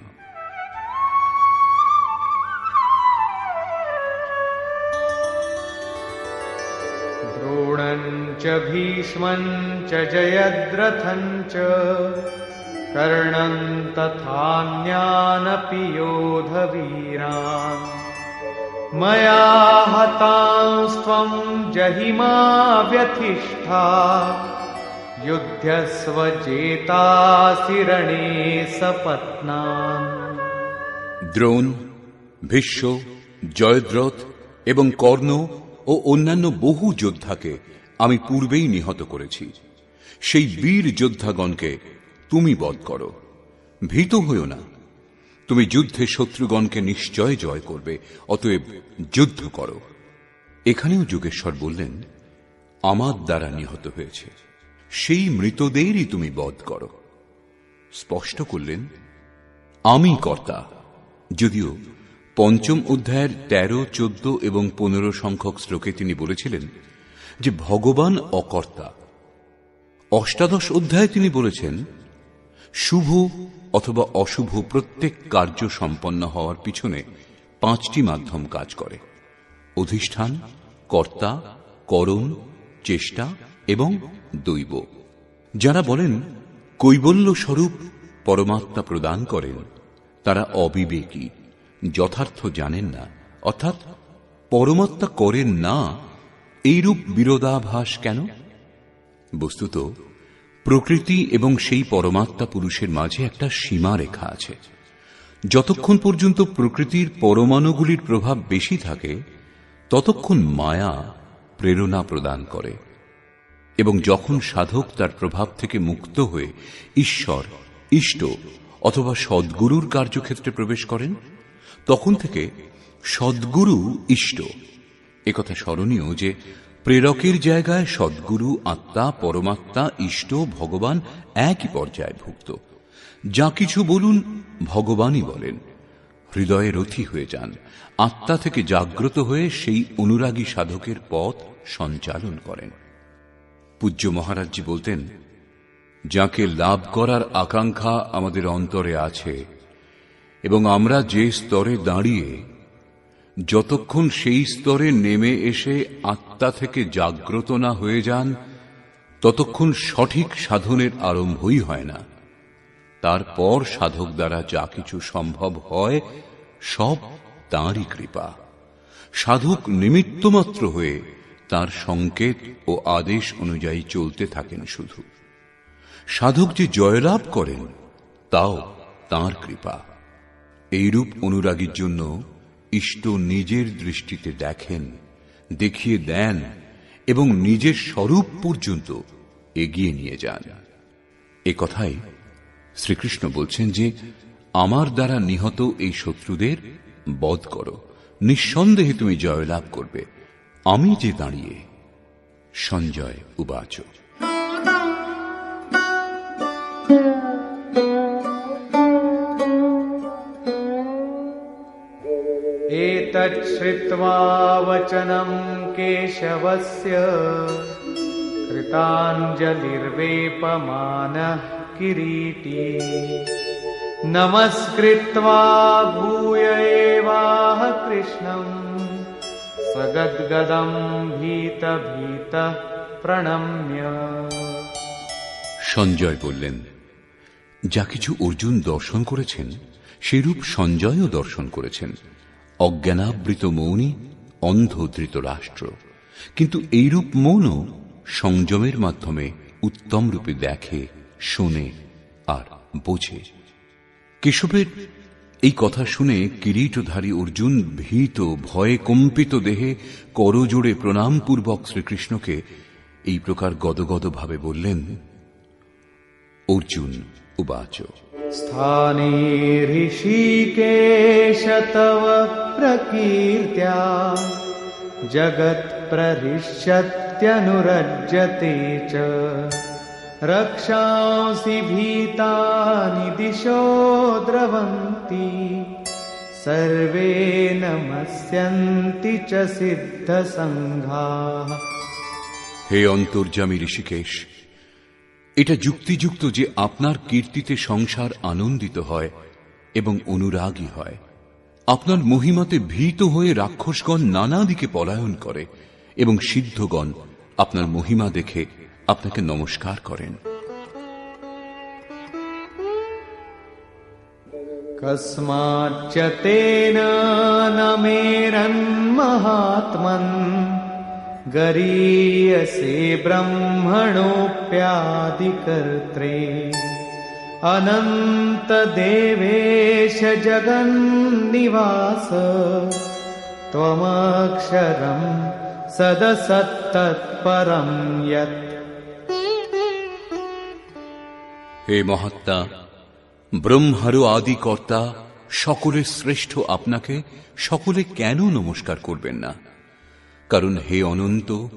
দ্রোণঞ্চ ভীষ্মঞ্চ জয়দ্রথঞ্চ কর্ণং তথান্যানপি যোধবীরান ময়া হতাংস্ত্বং জহিমা ব্যথিষ্ঠা যুধ্যস্ব জেতাসি রণে সপত্নান। দ্রোণ, ভীষ্ম, জয়দ্রথ এবং কর্ণ ও অন্যান্য বহু যোদ্ধাকে আমি পূর্বেই নিহত করেছি। সেই বীর যোদ্ধাগণকে তুমি বধ করো। ভীত হইও না, তুমি যুদ্ধে শত্রুগণকে নিশ্চয় জয় করবে, অতএব যুদ্ধ করো। এখানেও যোগেশ্বর বললেন, আমার দ্বারা নিহত হয়েছে সেই মৃতদেরই তুমি বধ করো। স্পষ্ট করলেন, আমি কর্তা। যদিও পঞ্চম অধ্যায়ের 13, 14 এবং 15 সংখ্যক শ্লোকে তিনি বলেছিলেন যে ভগবান অকর্তা। অষ্টাদশ অধ্যায়ে তিনি বলেছেন, শুভ অথবা অশুভ প্রত্যেক কার্য সম্পন্ন হওয়ার পিছনে 5টি মাধ্যম কাজ করে: অধিষ্ঠান, কর্তা, করণ, চেষ্টা এবং দৈব। যারা বলেন কৈবল্য স্বরূপ পরমাত্মা প্রদান করেন, তারা অবিবেকী, যথার্থ জানেন না, অর্থাৎ পরমাত্মা করেন না। এইরূপ বিরোধাভাস কেন? বস্তুত প্রকৃতি এবং সেই পরমাত্মা পুরুষের মাঝে একটা সীমারেখা আছে। যতক্ষণ পর্যন্ত প্রকৃতির পরমাণুগুলির প্রভাব বেশি থাকে, ততক্ষণ মায়া প্রেরণা প্রদান করে, এবং যখন সাধক তার প্রভাব থেকে মুক্ত হয়ে ঈশ্বর, ইষ্ট অথবা সদ্গুরুর কার্যক্ষেত্রে প্রবেশ করেন, তখন থেকে সদ্গুরু ইষ্ট। একথা স্মরণীয় যে প্রেরকের জায়গায় সদ্গুরু, আত্মা, পরমাত্মা, ইষ্ট, ভগবান একই পর্যায়ে ভুক্ত। যা কিছু বলুন ভগবানই বলেন। হৃদয়ে রথী হয়ে যান, আত্মা থেকে জাগ্রত হয়ে সেই অনুরাগী সাধকের পথ সঞ্চালন করেন। পূজ্য মহারাজজি বলতেন, যাকে লাভ করার আকাঙ্ক্ষা আমাদের অন্তরে আছে এবং আমরা যে স্তরে দাঁড়িয়ে, যতক্ষণ সেই স্তরে নেমে এসে আত্মা থেকে জাগ্রত না হয়ে যান, ততক্ষণ সঠিক সাধনের আরম্ভই হয় না। তারপর সাধক দ্বারা যা কিছু সম্ভব হয়, সব তাঁরই কৃপা। সাধক নিমিত্তমাত্র হয়ে তার সংকেত ও আদেশ অনুযায়ী চলতে থাকেন শুধু। সাধক যে জয়লাভ করেন, তাও তাঁর কৃপা। এইরূপ অনুরাগীর জন্য ইষ্ট নিজের দৃষ্টিতে দেখেন, দেখিয়ে দেন এবং নিজের স্বরূপ পর্যন্ত এগিয়ে নিয়ে যান। এ কথাই শ্রীকৃষ্ণ বলছেন যে আমার দ্বারা নিহত এই শত্রুদের বধ করো, নিঃসন্দেহে তুমি জয়লাভ করবে, আমি যে দাঁড়িয়ে। সঞ্জয় উবাচ। एतत् श्रुत्वा वचनं केशवस्य कृताञ्जलिर्वेपमानः किरीटी नमस्कृत्वा भूय एवाह कृष्णं सगद्गदं भीतभीतः प्रणम्य। সঞ্জয় বললেন, যা কিছু অর্জুন দর্শন করেছেন সেরূপ সঞ্জয়ও দর্শন করেছেন। অজ্ঞানাবৃত মৌনী, অন্ধ ধৃতরাষ্ট্র, কিন্তু এইরূপ মৌনও সংযমের মাধ্যমে উত্তম রূপে দেখে, শোনে আর বোঝে। কেশবের এই কথা শুনে কিরীটধারী অর্জুন ভীত, ভয়ে কম্পিত দেহে করজোড়ে প্রণামপূর্বক শ্রীকৃষ্ণকে এই প্রকার গদগদ ভাবে বললেন। অর্জুন উবাচ। स्थाने ऋषिकेश तव प्रकीर्त्या जगत्प्रहृष्यत्यनुरज्यते च रक्षांसि भीतानि दिशो द्रवन्ति सर्वे नमस्यन्ति च सिद्धसङ्घाः। হে অন্তর্যামী ঋষিকেশ, এটা যুক্তিযুক্ত যে আপনার কীর্তিতে সংসার আনন্দিত হয় এবং অনুরাগী হয়। আপনার মহিমাতে ভীত হয়ে রাক্ষসগণ নানা দিকে পলায়ন করে এবং সিদ্ধগণ আপনার মহিমা দেখে আপনাকে নমস্কার করেন। কস্মাচ্চ তেন ন মেরন্মহাত্মন গরীয়সে ব্রহ্মণোऽপ্যাদিকর্ত্রে অনন্ত দেবেশ জগন্নিবাস ত্বমক্ষরম সদসত্তৎপরম যৎ। হে মহাত্মা, ব্রহ্মারও আদি কর্তা, সকলের শ্রেষ্ঠ আপনাকে সকলে কেন নমস্কার করবেন না? কারণ হে অনন্ত,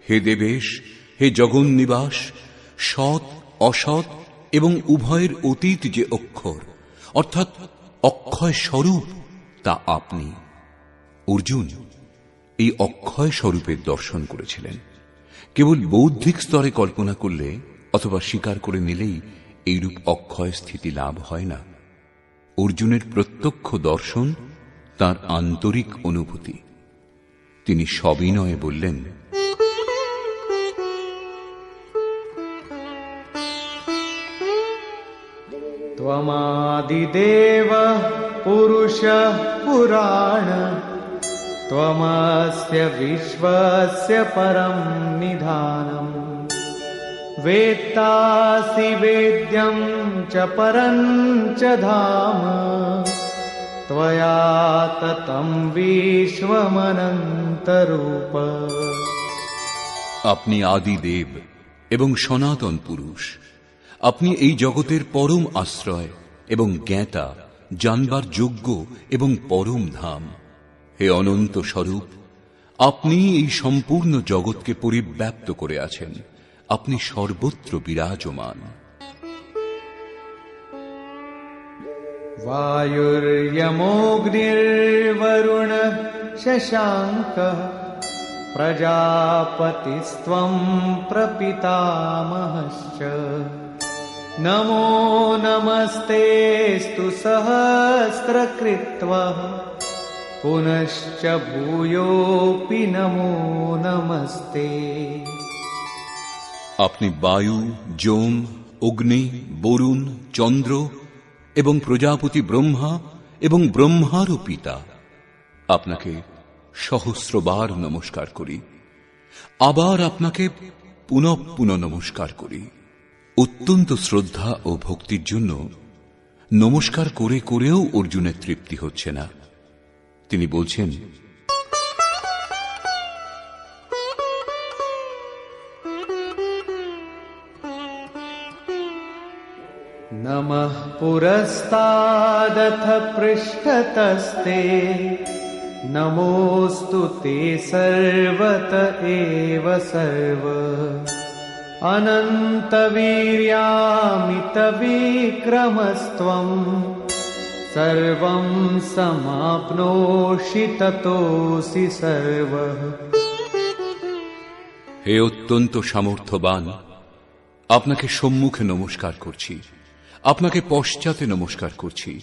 হে দেবেশ, হে জগন্নিবাস, সৎ অসৎ এবং উভয়ের অতীত যে অক্ষর অর্থাৎ অক্ষয় স্বরূপ, তা আপনি। অর্জুন এই অক্ষয় স্বরূপের দর্শন করেছিলেন। কেবল বৌদ্ধিক স্তরে কল্পনা করলে অথবা স্বীকার করে নিলেই এইরূপ অক্ষয় স্থিতি লাভ হয় না। অর্জুনের প্রত্যক্ষ দর্শন তার আন্তরিক অনুভূতি। তিনি সবিনয়ে বললেন, त्वमादिदेव पुरुषः पुराण त्वमस्य विश्वस्य परं निधानम् वेत्तासि वेद्यं च परं च धाम त्वया ततं विश्वमनन्तरूप। আপনি আদি দেব এবং সনাতন পুরুষ। আপনি এই জগতের পরম আশ্রয় এবং জ্ঞাতা, জানবার যোগ্য এবং পরম ধাম। হে অনন্ত স্বরূপ, আপনি এই সম্পূর্ণ জগৎকে পরিব্যাপ্ত করে আছেন। আপনি সর্বত্র বিরাজমান। वायुर्यमोऽग्निर्वरुण शशाङ्कः प्रजापतिस्त्वं प्रपितामहश्च नमो नमस्तेऽस्तु सहस्रकृत्वः पुनश्च भूयोऽपि नमो नमस्ते। আপনি বায়ু, যোম, অগ্নি, বরুণ, চন্দ্র এবং প্রজাপতি ব্রহ্মা এবং ব্রহ্মারও পিতা। আপনাকে সহস্রবার নমস্কার করি, আবার আপনাকে পুনঃ পুনঃ নমস্কার করি। অত্যন্ত শ্রদ্ধা ও ভক্তির জন্য নমস্কার করে করেও অর্জুনের তৃপ্তি হচ্ছে না। তিনি বলছেন, नमः पुरस्तादथ पृष्ठतस्ते नमोऽस्तु ते सर्वत एव सर्व अनन्तवीर्यामितविक्रमस्त्वं सर्वं समाप्नोषि ततोऽसि सर्वः। হে অত্যন্ত সামর্থ্যবান, আপনাকে সম্মুখে নমস্কার করছি, আপনাকে পশ্চাতে নমস্কার করছি।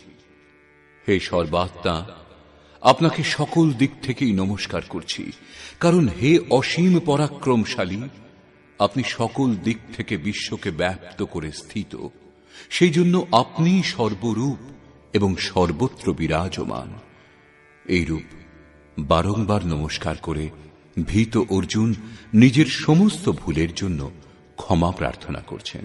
হে সর্বাত্মা, আপনাকে সকল দিক থেকেই নমস্কার করছি, কারণ হে অসীম পরাক্রমশালী, আপনি সকল দিক থেকে বিশ্বকে ব্যাপ্ত করে স্থিত। সেই জন্য আপনি সর্বরূপ এবং সর্বত্র বিরাজমান। এইরূপ বারংবার নমস্কার করে ভীত অর্জুন নিজের সমস্ত ভুলের জন্য ক্ষমা প্রার্থনা করছেন।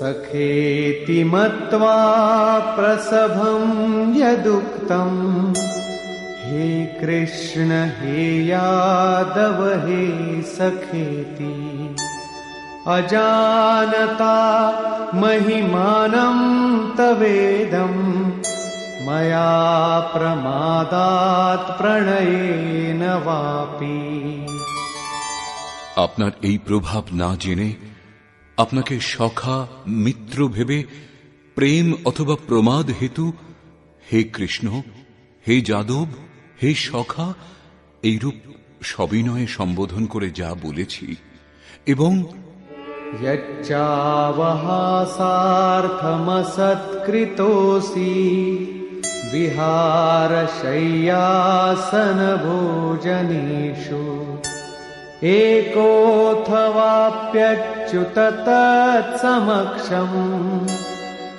सखेति मत्वा प्रसभं यदुक्तं हे कृष्ण हे यादव हे सखेति अजानता महिमानं तवेदं मया प्रमादात् प्रणयेन वापि। আপনার এই প্রভাব না জেনে, আপনাকে সখা মিত্র ভেবে প্রেম অথবা প্রমাদ হেতু হে কৃষ্ণ, হে যাদব, হে সখা এইরূপ সবিনয়ে সম্বোধন করে যা বলেছি, এবং यच्चावहासार्थमसत्कृतोऽसि विहारशय्यासनभोजनेषु एकोऽथवाप्यच्युत तत्समक्षम्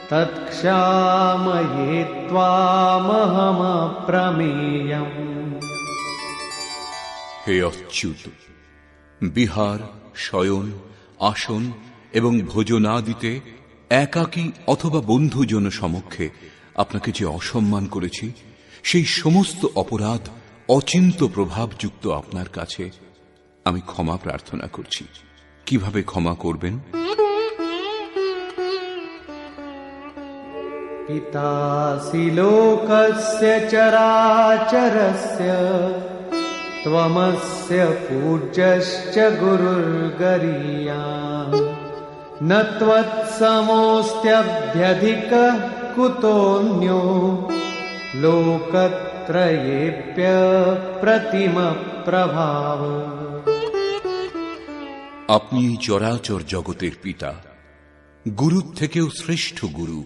तत्क्षामये त्वामहमप्रमेयम्। হে অচ্যুত, বিহার, শয়ন, আসন এবং ভোজনাদিতে একাকী অথবা বন্ধুজন সমক্ষে আপনাকে যে অসম্মান করেছি, সেই সমস্ত অপরাধ অচিন্ত প্রভাবযুক্ত আপনার কাছে আমি ক্ষমা প্রার্থনা করছি। কিভাবে ক্ষমা করবেন? পিতাসি লোকস্য চরাচরস্য ত্বমস্য পূজ্যশ্চ গুরুর্গরীয়ান ন ত্বৎসমোऽস্ত্যভ্যধিকঃ কুতোऽন্യോ লোকত্রয়েऽপ্য প্রতিম প্রভাব। আপনি এই চরাচর জগতের পিতা, গুরুর থেকেও শ্রেষ্ঠ গুরু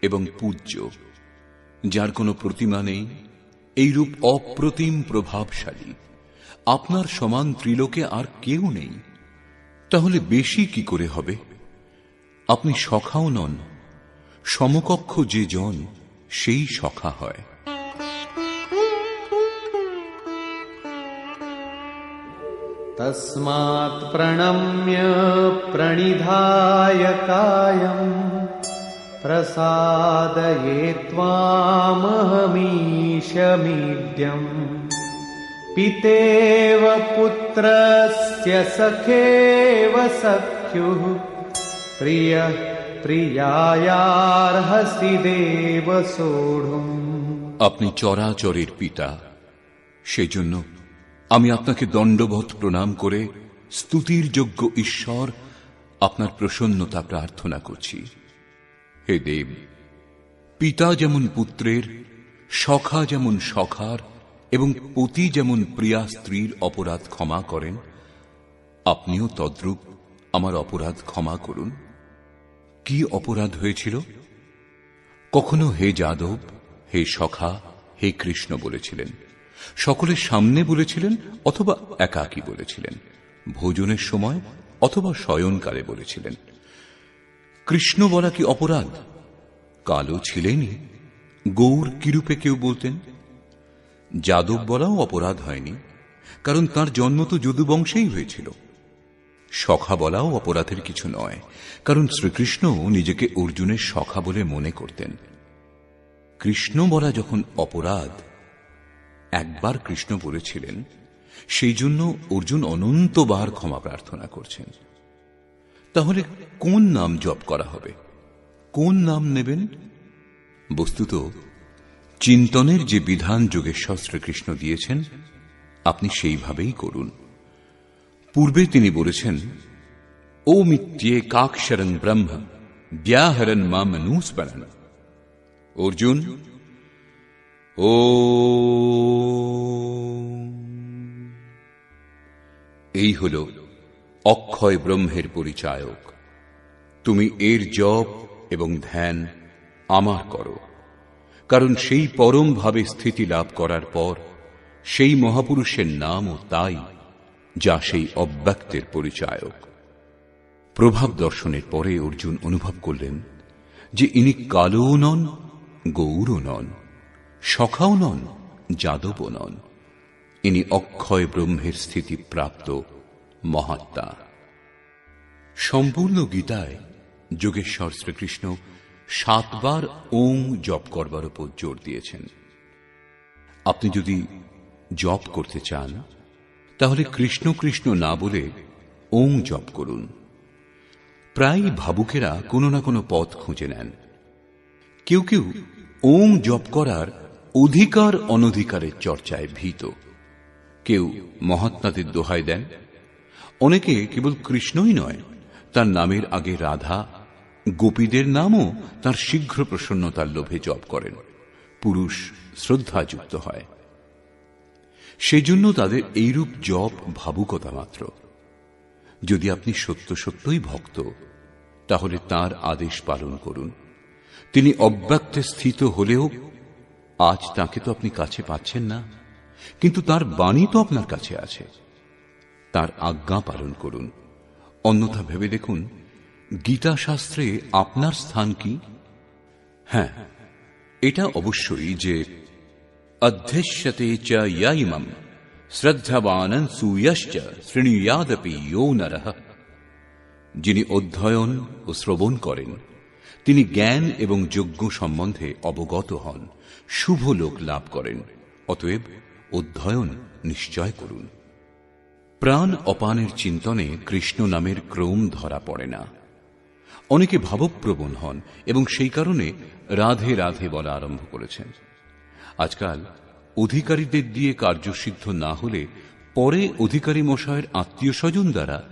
এবং পূজ্য, যার কোনো প্রতিমা নেই, এইরূপ অপ্রতিম প্রভাবশালী। আপনার সমান ত্রিলোকে আর কেউ নেই, তাহলে বেশি কি করে হবে? আপনি সখাও নন, সমকক্ষ যে জন সেই সখা হয়। তস্মাৎ প্রণম্য প্রণিধায় কায়ং প্রসাদয়ে ত্বামহমীশমিদ্যং পিতেব পুত্রস্য সখেব সখ্যুঃ প্রিয়ঃ প্রিয়ায়ার্হসি দেব সোঢ়ুম। আপনি চরাচরের পিতা, সেজন্য আমি আপনাকে দণ্ডবৎ প্রণাম করে স্তুতির যোগ্য ঈশ্বর আপনার প্রসন্নতা প্রার্থনা করছি। হে দেব, পিতা যেমন পুত্রের, সখা যেমন সখার এবং পতি যেমন প্রিয়া স্ত্রীর অপরাধ ক্ষমা করেন, আপনিও তদ্রূপ আমার অপরাধ ক্ষমা করুন। কি অপরাধ হয়েছিল? কখনো হে যাদব, হে সখা, হে কৃষ্ণ বলেছিলেন, সকলের সামনে বলেছিলেন অথবা একাকী বলেছিলেন, ভোজনের সময় অথবা শয়নকালে বলেছিলেন। কৃষ্ণ বলা কি অপরাধ? কালো ছিলেনই, গৌর কিরূপে কেউ বলতেন। যাদব বলাও অপরাধ হয়নি, কারণ তার জন্ম তো যদুবংশেই হয়েছিল। সখা বলাও অপরাধের কিছু নয়, কারণ শ্রীকৃষ্ণ নিজেকে অর্জুনের সখা বলে মনে করতেন। কৃষ্ণ বলা যখন অপরাধ, একবার কৃষ্ণ বলেছিলেন, সেই জন্য অর্জুন অনন্তবার ক্ষমা প্রার্থনা করছেন। তাহলে কোন নাম জপ করা হবে? কোন নাম নেবেন? বস্তুত চিন্তনের যে বিধান যোগেশ্বর শ্রীকৃষ্ণ দিয়েছেন, আপনি সেইভাবেই করুন। পূর্বে তিনি বলেছেন, ওমিত্যেকাক্ষরং ব্রহ্ম ব্যাহরণ মামনুস্মরণ। অর্জুন, ও এই হল অক্ষয় ব্রহ্মের পরিচায়ক। তুমি এর জপ এবং ধ্যান আমার করো, কারণ সেই পরম ভাবে স্থিতি লাভ করার পর সেই মহাপুরুষের নামও তাই, যা সেই অব্যক্তের পরিচায়ক। প্রভাব দর্শনের পরে অর্জুন অনুভব করলেন যে ইনি কালোও নন, গৌরও নন, সখাও নন, যাদবও নন। ইনি অক্ষয় ব্রহ্মের স্থিতি প্রাপ্ত মহাত্মা। সম্পূর্ণ গীতায় যোগেশ্বর শ্রীকৃষ্ণ 7 বার ওং জপ করবার উপর জোর দিয়েছেন। আপনি যদি জপ করতে চান, তাহলে কৃষ্ণ কৃষ্ণ না বলে ওং জপ করুন। প্রায় ভাবুকেরা কোনো না কোনো পথ খুঁজে নেন। কেউ কেউ ওং জপ করার অধিকার অনধিকারের চর্চায় ভীত, কেউ মহাত্মাদের দোহাই দেন, অনেকে কেবল কৃষ্ণই নয়, তার নামের আগে রাধা, গোপীদের নামও তার শীঘ্র প্রসন্নতার লোভে জপ করেন। পুরুষ শ্রদ্ধাযুক্ত হয়, সেজন্য তাদের এইরূপ জপ ভাবুকতা মাত্র। যদি আপনি সত্য সত্যই ভক্ত, তাহলে তার আদেশ পালন করুন। তিনি অব্যক্তে স্থিত হলেও আজ তাকে তো আপনি কাছে পাচ্ছেন না, কিন্তু তার বাণী তো আপনার কাছে আছে। তার আজ্ঞা পালন করুন। অন্যথা ভেবে দেখুন, গীতা শাস্ত্রে আপনার স্থান কি? হ্যাঁ, এটা অবশ্যই যে অধ্যস্যতে চ ইয় ইমম শ্রদ্ধাবানং সুয়শ্চ শৃণুয়াদপি ইয়ো নরঃ। যিনি অধ্যয়ন ও শ্রবণ করেন, তিনি জ্ঞান এবং যজ্ঞ সম্বন্ধে অবগত হন, শুভ লোক লাভ করেন। অতএব অধ্যয়ন নিশ্চয় করুন। প্রাণ অপানের চিন্তনে কৃষ্ণ নামের ক্রম ধরা পড়ে না। অনেকে ভাবপ্রবণ হন এবং সেই কারণে রাধে রাধে বলা আরম্ভ করেছেন। আজকাল অধিকারীদের দিয়ে কার্যসিদ্ধ না হলে পরে অধিকারী মশায়ের আত্মীয় স্বজন দ্বারা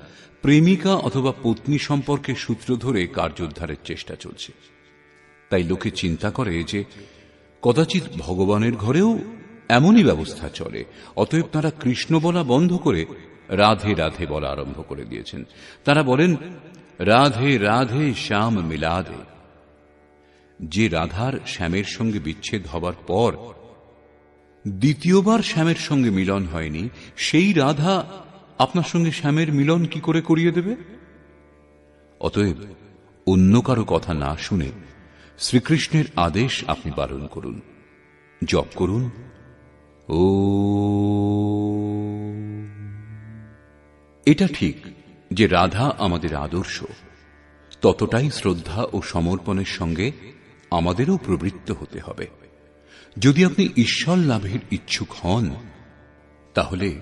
প্রেমিকা অথবা পত্নী সম্পর্কে সূত্র ধরে কার্যোদ্ধারের চেষ্টা চলছে। তাই লোকে চিন্তা করে যে কদাচিৎ ভগবানের ঘরেও এমনই ব্যবস্থা চলে, অতএব তারা কৃষ্ণ বলা বন্ধ করে রাধে রাধে বলা আরম্ভ করে দিয়েছেন। তারা বলেন, রাধে রাধে শ্যাম মিলাদে। যে রাধার শ্যামের সঙ্গে বিচ্ছেদ হবার পর দ্বিতীয়বার শ্যামের সঙ্গে মিলন হয়নি, সেই রাধা আপনার সঙ্গে শ্যামের মিলন কি করে করিয়ে দেবে? অতএব অন্য কারো কথা না শুনে শ্রীকৃষ্ণের আদেশ আপনি পালন করুন, জপ করুন ও। এটা ঠিক যে রাধা আমাদের আদর্শ, ততটাই শ্রদ্ধা ও সমর্পণের সঙ্গে আমাদেরও প্রবৃত্ত হতে হবে। যদি আপনি ঈশ্বর লাভের ইচ্ছুক হন, তাহলে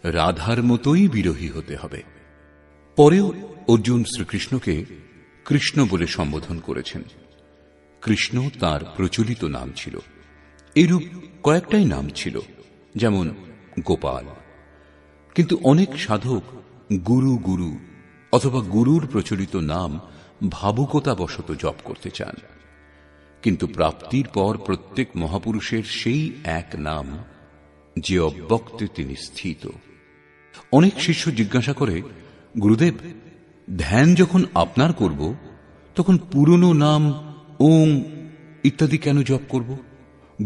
রাধার মতোই বিরহী হতে হবে। পরেও অর্জুন শ্রীকৃষ্ণকে কৃষ্ণ বলে সম্বোধন করেছেন। কৃষ্ণ তার প্রচলিত নাম ছিল। এরূপ কয়েকটাই নাম ছিল, যেমন গোপাল। কিন্তু অনেক সাধক গুরু গুরু অথবা গুরুর প্রচলিত নাম ভাবুকতাবশত জপ করতে চান। কিন্তু প্রাপ্তির পর প্রত্যেক মহাপুরুষের সেই এক নাম, যে অব্যক্তে তিনি স্থিত। অনেক শিষ্য জিজ্ঞাসা করে, গুরুদেব, ধ্যান যখন আপনার করব, তখন পুরনো নাম ওং ইত্যাদি কেন জপ করব?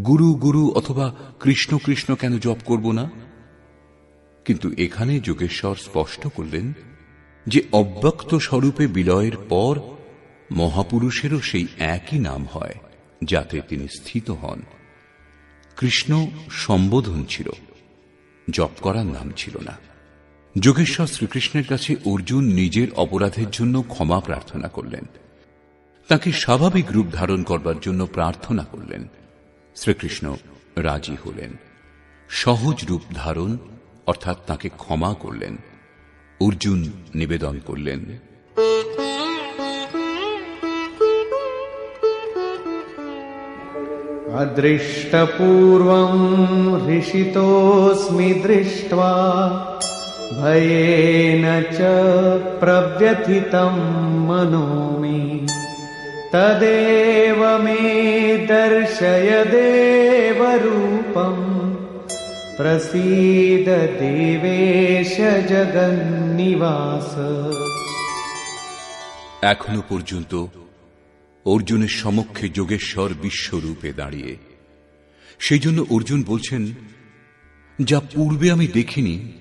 গুরু গুরু অথবা কৃষ্ণ কৃষ্ণ কেন জপ করব না? কিন্তু এখানে যোগেশ্বর স্পষ্ট করলেন যে অব্যক্ত স্বরূপে বিলয়ের পর মহাপুরুষেরও সেই একই নাম হয়, যাতে তিনি স্থিত হন। কৃষ্ণ সম্বোধন ছিল, জপ করার নাম ছিল না। যোগেশ্বর শ্রীকৃষ্ণের কাছে অর্জুন নিজের অপরাধের জন্য ক্ষমা প্রার্থনা করলেন, তাকে স্বাভাবিক রূপ ধারণ করবার জন্য প্রার্থনা করলেন। শ্রীকৃষ্ণ রাজি হলেন। সহজ রূপ ধারণ অর্থাৎ তাকে ক্ষমা করলেন। অর্জুন নিবেদন করলেন, अदृष्टपूर्वं हृषितोऽस्मि दृष्ट्वा भयेन च प्रव्यथितं मनो मे तदेव मे दर्शय देवरूपं प्रसीद देवेश जगन्निवास। এখনো পর্যন্ত অর্জুনের সমক্ষে যোগেশ্বর বিশ্বরূপে দাঁড়িয়ে। সেই জন্য অর্জুন বলছেন, যা পূর্বে আমি দেখিনি,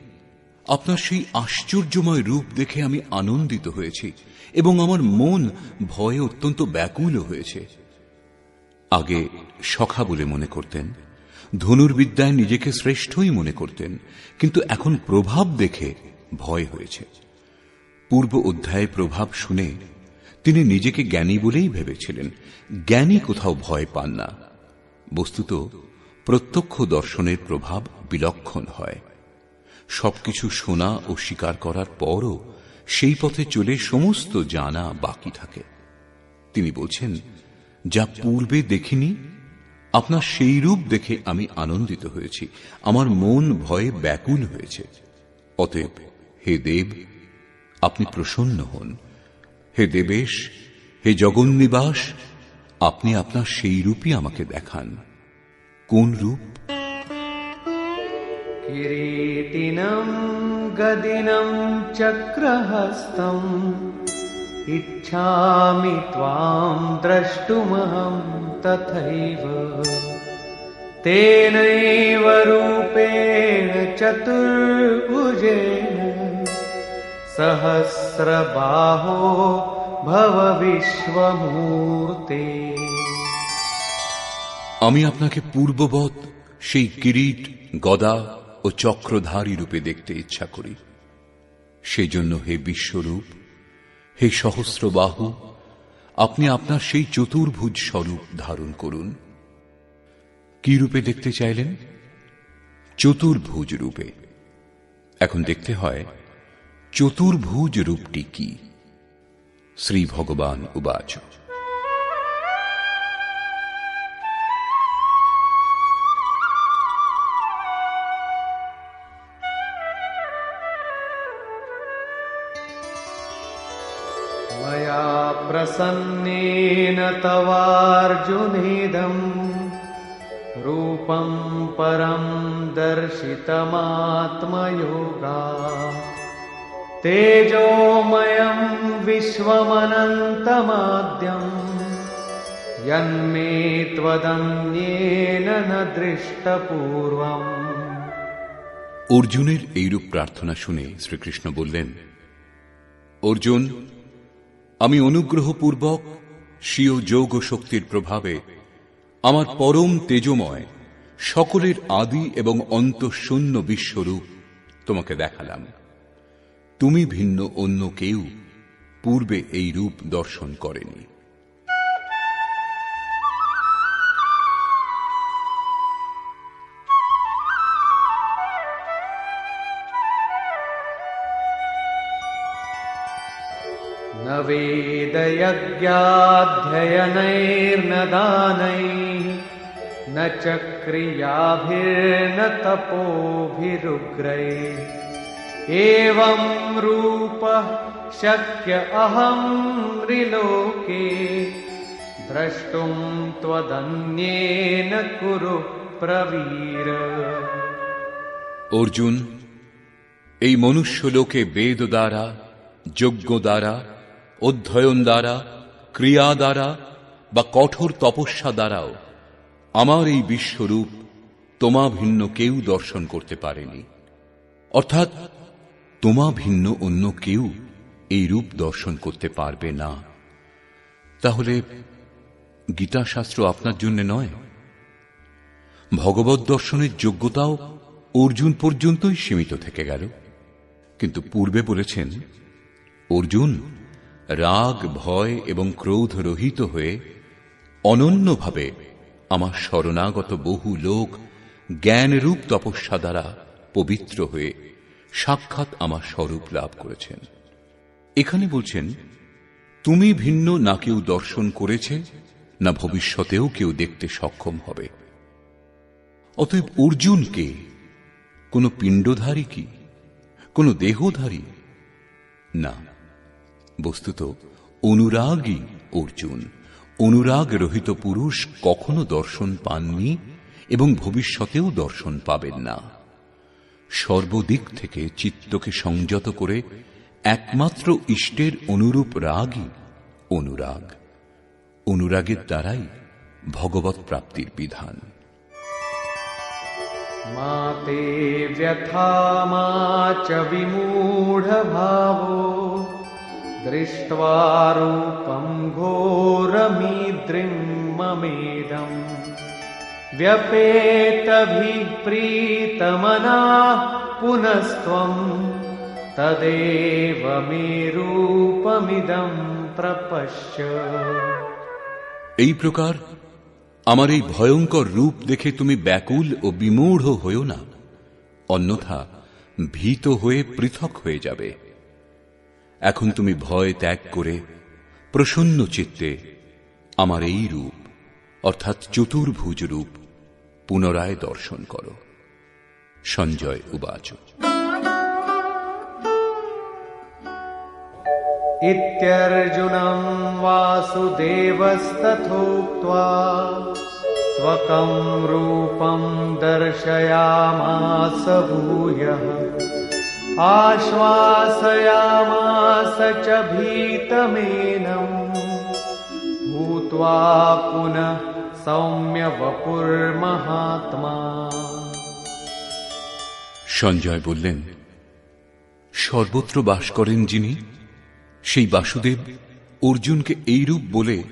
আপনার সেই আশ্চর্যময় রূপ দেখে আমি আনন্দিত হয়েছি এবং আমার মন ভয়ে অত্যন্ত ব্যাকুল হয়েছে। আগে সখা বলে মনে করতেন, ধনুর্বিদ্যায় নিজেকে শ্রেষ্ঠই মনে করতেন, কিন্তু এখন প্রভাব দেখে ভয় হয়েছে। পূর্ব অধ্যায়ে প্রভাব শুনে তিনি নিজেকে জ্ঞানী বলেই ভেবেছিলেন। জ্ঞানী কোথাও ভয় পান না। বস্তুত প্রত্যক্ষ দর্শনের প্রভাব বিলক্ষণ হয়। সবকিছু শোনা ও স্বীকার করার পরও সেই পথে চলে সমস্ত জানা বাকি থাকে। তিনি বলছেন, যা পূর্বে দেখিনি, আপনার সেই রূপ দেখে আমি আনন্দিত হয়েছি, আমার মন ভয়ে ব্যাকুল হয়েছে। অতএব হে দেব, আপনি প্রসন্ন হন। হে দেবেশ, হে জগন্নিবাস, আপনি আপনার সেই রূপই আমাকে দেখান। কোন রূপ? किरीटिनं गदिनं चक्रहस्तं इच्छामि त्वां द्रष्टुमहं तथैव तेनैव रूपेण चतुर्भुजेन सहस्रबाहो भव विश्वमूर्ते। আমি আপনাকে পূর্ববৎ সেই কিরীট, গদা ও চক্রধারী রূপে দেখতে ইচ্ছা করি। সেই জন্য হে বিশ্বরূপ, হে সহস্রবাহু, আপনি আপনার সেই চতুর্ভুজ স্বরূপ ধারণ করুন। কি রূপে দেখতে চাইলেন? চতুর্ভুজ রূপে। এখন দেখতে হয় চতুর্ভুজ রূপটি কি। শ্রী ভগবান উবাচ मया प्रसन्नेन तवार्जुनेदम् रूपं परं दर्शितमात्मयोगात् तेजोमयं विश्वमनन्तमाद्यम् यन्मे त्वदन्येन न दृष्टपूर्वम्। অর্জুনের এইরূপ প্রার্থনা শুনে শ্রীকৃষ্ণ বললেন, অর্জুন, আমি অনুগ্রহপূর্বক স্বীয় যোগ শক্তির প্রভাবে আমার পরম তেজময় সকলের আদি এবং অন্তঃশূন্য বিশ্বরূপ তোমাকে দেখালাম। তুমি ভিন্ন অন্য কেউ পূর্বে এই রূপ দর্শন করেনি। न वेदयज्ञाध्ययनैर्न दानैः न च क्रियाभिर्न तपोभिरुग्रैः एवं रूपः शक्य अहं त्रिलोके द्रष्टुं त्वदन्येन कुरु प्रवीर। অর্জুন, এই মনুষ্য লোকে বেদ দ্বারা, যজ্ঞ দ্বারা, অধ্যয়ন দ্বারা, ক্রিয়া দ্বারা বা কঠোর তপস্যা দ্বারাও আমার এই বিশ্বরূপ তোমা ভিন্ন কেউ দর্শন করতে পারেনি। অর্থাৎ তোমা ভিন্ন অন্য কেউ এই রূপ দর্শন করতে পারবে না। তাহলে গীতাশাস্ত্র আপনার জন্য নয়? ভগবৎ দর্শনের যোগ্যতাও অর্জুন পর্যন্তই সীমিত থেকে গেল। কিন্তু পূর্বে বলেছেন, অর্জুন, রাগ, ভয় এবং ক্রোধ রহিত হয়ে অনন্যভাবে আমার শরণাগত বহু লোক জ্ঞানরূপ তপস্যা দ্বারা পবিত্র হয়ে সাক্ষাৎ আমার স্বরূপ লাভ করেছেন। এখানে বলছেন, তুমি ভিন্ন না কেউ দর্শন করেছে, না ভবিষ্যতেও কেউ দেখতে সক্ষম হবে। অতএব অর্জুন কে? কোন পিণ্ডধারী কি? কোন দেহধারী? না, বস্তুত অনুরাগী অর্জুন। অনুরাগ রহিত পুরুষ কখনো দর্শন পাননি এবং ভবিষ্যতেও দর্শন পাবেন না। সর্বদিক থেকে চিত্তকে সংযত করে একমাত্র ইষ্টের অনুরূপ রাগই অনুরাগ। অনুরাগের দ্বারাই ভগবৎ প্রাপ্তির বিধান। माते व्यथा मा च विमूढभावो दृष्ट्वा रूपं घोरमीद्रिं ममेदम् व्यपेतभिप्रीतमनाः पुनस्त्वं तदेव मे रूपमिदं प्रपश्य। এই প্রকার আমার এই ভয়ঙ্কর রূপ দেখে তুমি ব্যাকুল ও বিমূঢ় হইও না, অন্যথা ভীত হয়ে পৃথক হয়ে যাবে। এখন তুমি ভয় ত্যাগ করে প্রসন্ন চিত্তে আমার এই রূপ অর্থাৎ চতুর্ভুজ রূপ পুনরায় দর্শন করো। সঞ্জয় উবাচ इत्यर्जुनं वासुदेवस्तथोक्त्वा स्वकं रूपं दर्शयामास भूयः आश्वासयामास च भीतमेनं भूत्वा पुनः सौम्य वपुर्महात्मा। সঞ্জয় বললেন, সর্বত্র বাস করেন যিনি, সেই বাসুদেব অর্জুনকে এই রূপ বলে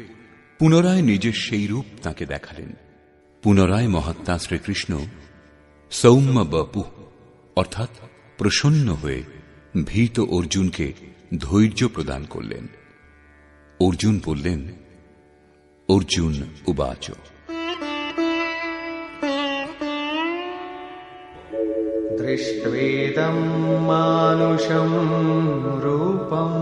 পুনরায় নিজের সেই রূপ তাকে দেখালেন। পুনরায় মহাত্মা শ্রীকৃষ্ণ সৌম্য বপু অর্থাৎ প্রসন্ন হয়ে ভীত অর্জুনকে ধৈর্য প্রদান করলেন। অর্জুন বললেন, অর্জুন উবাচ दृष्ट्वेदं मानुषं रूपं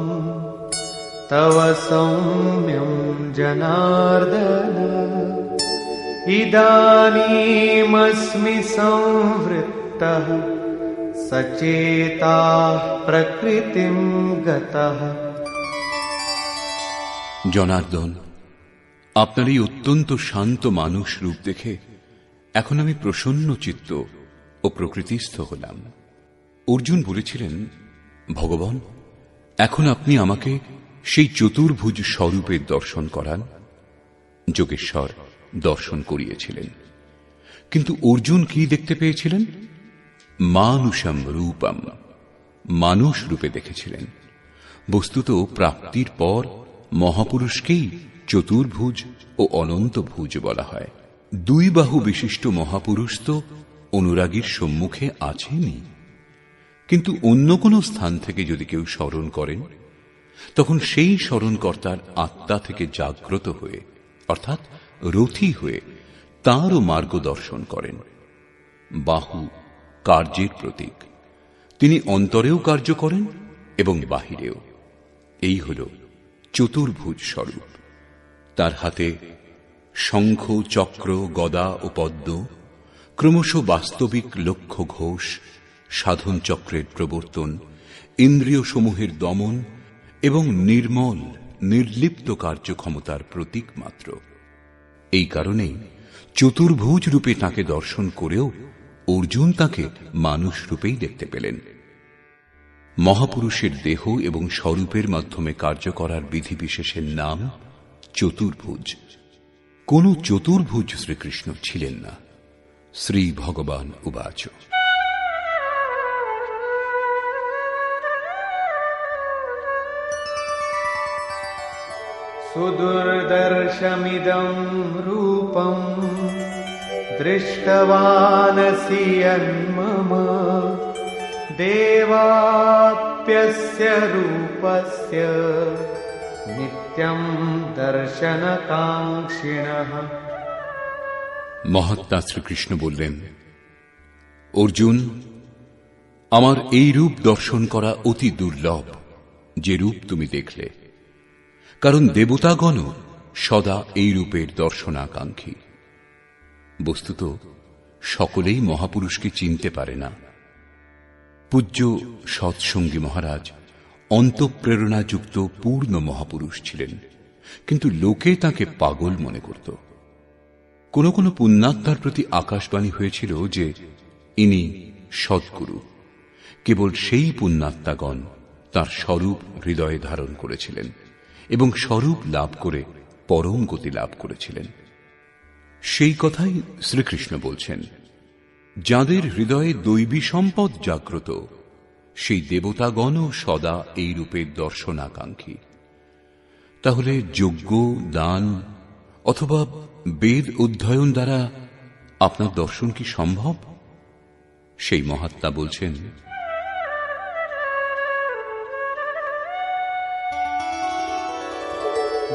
तव सौम्यं जनार्दन इदानीमस्मि संवृत्तः सचेताः प्रकृतिं गतः। জনার্দন, আপনার এই অত্যন্ত শান্ত মানুষ রূপ দেখে এখন আমি প্রসন্ন চিত্ত ও প্রকৃতিস্থ হলাম। অর্জুন বলেছিলেন, ভগবান, এখন আপনি আমাকে সেই চতুর্ভুজ স্বরূপের দর্শন করান। যোগেশ্বর দর্শন করিয়েছিলেন, কিন্তু অর্জুন কি দেখতে পেয়েছিলেন? মানুষম রূপম, মানুষ রূপে দেখেছিলেন। বস্তুত প্রাপ্তির পর মহাপুরুষকেই চতুর্ভুজ ও অনন্তভুজ বলা হয়। দুই বাহু বিশিষ্ট মহাপুরুষ তো অনুরাগীর সম্মুখে আছেনই, কিন্তু অন্য কোন স্থান থেকে যদি কেউ স্মরণ করেন, তখন সেই স্মরণকর্তার আত্মা থেকে জাগ্রত হয়ে, অর্থাৎ রথী হয়ে তাঁরও মার্গদর্শন করেন। বাহু কার্যের প্রতীক, তিনি অন্তরেও কার্য করেন এবং বাহিরেও। এই হল চতুর্ভুজ স্বরূপ। তার হাতে শঙ্খ, চক্র, গদা ও পদ্ম, ক্রমশ বাস্তবিক লক্ষ্য ঘোষ, সাধন চক্রের প্রবর্তন, ইন্দ্রিয় সমূহের দমন এবং নির্মল নির্লিপ্ত কার্যক্ষমতার প্রতীক মাত্র। এই কারণেই চতুর্ভুজ রূপে তাঁকে দর্শন করেও অর্জুন তাঁকে মানুষ রূপেই দেখতে পেলেন। মহাপুরুষের দেহ এবং স্বরূপের মাধ্যমে কার্য করার বিধিবিশেষের নাম চতুর্ভুজ। কোন চতুর্ভুজ শ্রীকৃষ্ণ ছিলেন না। শ্রী ভগবান উবাচ, सुदुर्दर्शमिदं रूपं दृष्टवानसि यन्मम देवाप्यस्य रूपस्य नित्यं दर्शनकाङ्क्षिणः। মহাত্মা শ্রীকৃষ্ণ বললেন, অর্জুন, আমার এই রূপ দর্শন করা অতি দুর্লভ, যে রূপ তুমি দেখলে। কারণ দেবতাগণ সদা এই রূপের দর্শনাকাঙ্ক্ষী। বস্তুত সকলেই মহাপুরুষকে চিনতে পারে না। পূজ্য সৎসঙ্গী মহারাজ অন্তঃপ্রেরণাযুক্ত পূর্ণ মহাপুরুষ ছিলেন, কিন্তু লোকে তাকে পাগল মনে করত। কোন কোন পুণ্যাত্মার প্রতি আকাশবাণী হয়েছিল যে ইনি সদ্গুরু। কেবল সেই পুণ্যাত্মাগণ তাঁর স্বরূপ হৃদয়ে ধারণ করেছিলেন এবং স্বরূপ লাভ করে পরম গতি লাভ করেছিলেন। সেই কথাই শ্রীকৃষ্ণ বলছেন, যাদের হৃদয়ে দৈবী সম্পদ জাগ্রত, সেই দেবতাগণও সদা এই রূপের দর্শনাকাঙ্ক্ষী। তাহলে যজ্ঞ, দান অথবা বেদ অধ্যয়ন দ্বারা আপনার দর্শন কি সম্ভব? সেই মহাত্মা বলছেন,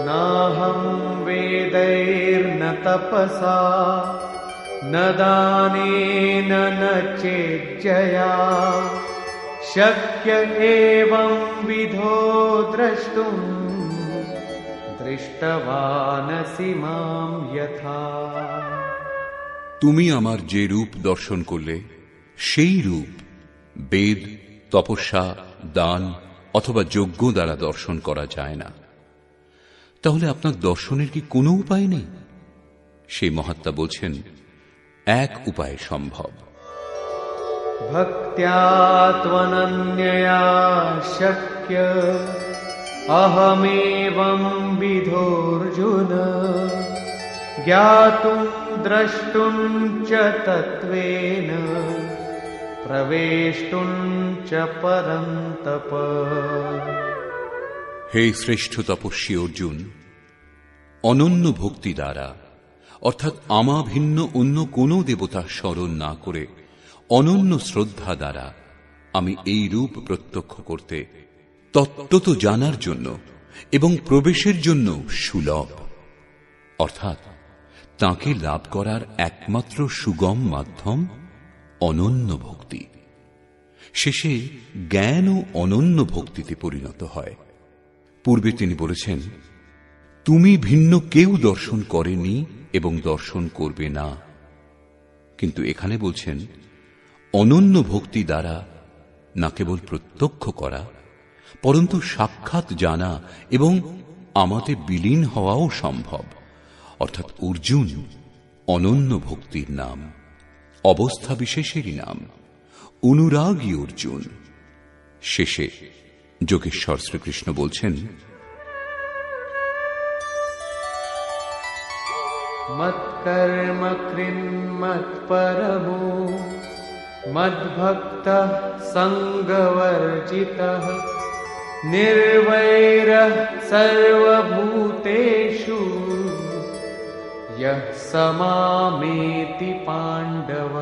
नाहं वेदैर्न तपसा न दानेन न चेज्जया शक्य एवं विधो द्रष्टुं दृष्टवानसि मां यथा। তুমি আমার যে রূপ দর্শন করলে, সেই রূপ বেদ, তপস্যা, দান অথবা যজ্ঞ দ্বারা দর্শন করা যায় না। তাহলে আপনার দর্শনের কি কোনো উপায় নেই? সেই মহাত্মা বলছেন, এক উপায় সম্ভব। ভক্ত্যা ত্বনন্যয়া শক্য অহমেবং বিধোর্জুন জ্ঞাতুং দ্রষ্টুং চ তত্ত্বেন প্রবেষ্টুং চ পরন্তপ। হে শ্রেষ্ঠ তপস্বী অর্জুন, অনন্য ভক্তি দ্বারা, অর্থাৎ আমা ভিন্ন অন্য কোন দেবতা স্মরণ না করে অনন্য শ্রদ্ধা দ্বারা আমি এই রূপ প্রত্যক্ষ করতে, তত্ত্বত জানার জন্য এবং প্রবেশের জন্য সুলভ, অর্থাৎ তাঁকে লাভ করার একমাত্র সুগম মাধ্যম অনন্য ভক্তি। শেষে জ্ঞান ও অনন্য ভক্তিতে পরিণত হয়। পূর্বে তিনি বলেছেন, তুমি ভিন্ন কেউ দর্শন করেনি এবং দর্শন করবে না। কিন্তু এখানে বলছেন, অনন্য ভক্তি দ্বারা না কেবল প্রত্যক্ষ করা, পরন্তু সাক্ষাৎ জানা এবং আমাতে বিলীন হওয়াও সম্ভব। অর্থাৎ অর্জুন অনন্য ভক্তির নাম, অবস্থা বিশেষেরই নাম, অনুরাগী অর্জুন। শেষে যোগেশ্বর শ্রীকৃষ্ণ বলছেন, মৎকর্ম কৃন্মৎপরমো মদ্ভক্তঃ সঙ্গবর্জিতঃ নির্বৈরঃ সর্বভূতেষু ইয়ঃ সমামেতি পাণ্ডব।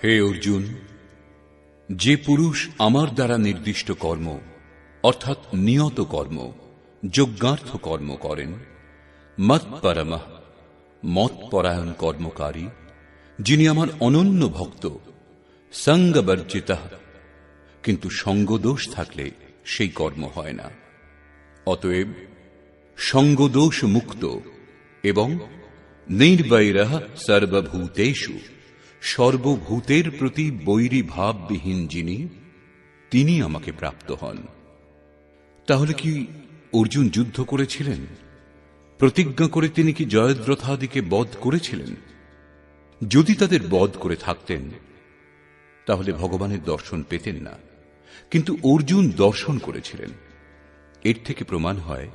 হে অর্জুন, যে পুরুষ আমার দ্বারা নির্দিষ্ট কর্ম অর্থাৎ নিয়ত কর্ম, যজ্ঞার্থ কর্ম করেন, মৎপরমঃ মৎপরায়ণ কর্মকারী, যিনি আমার অনন্য ভক্ত, সঙ্গবর্জিতঃ কিন্তু সঙ্গদোষ থাকলে সেই কর্ম হয় না। অতএব সঙ্গদোষ মুক্ত এবং নির্বৈরঃ সর্বভূতেষু সর্বভূতের প্রতি বৈরী ভাববিহীন যিনি, তিনি আমাকে প্রাপ্ত হন। তাহলে কি অর্জুন যুদ্ধ করেছিলেন? প্রতিজ্ঞা করে তিনি কি জয়দ্রথাদিকে বধ করেছিলেন? যদি তাদের বধ করে থাকতেন তাহলে ভগবানের দর্শন পেতেন না। কিন্তু অর্জুন দর্শন করেছিলেন। এর থেকে প্রমাণ হয়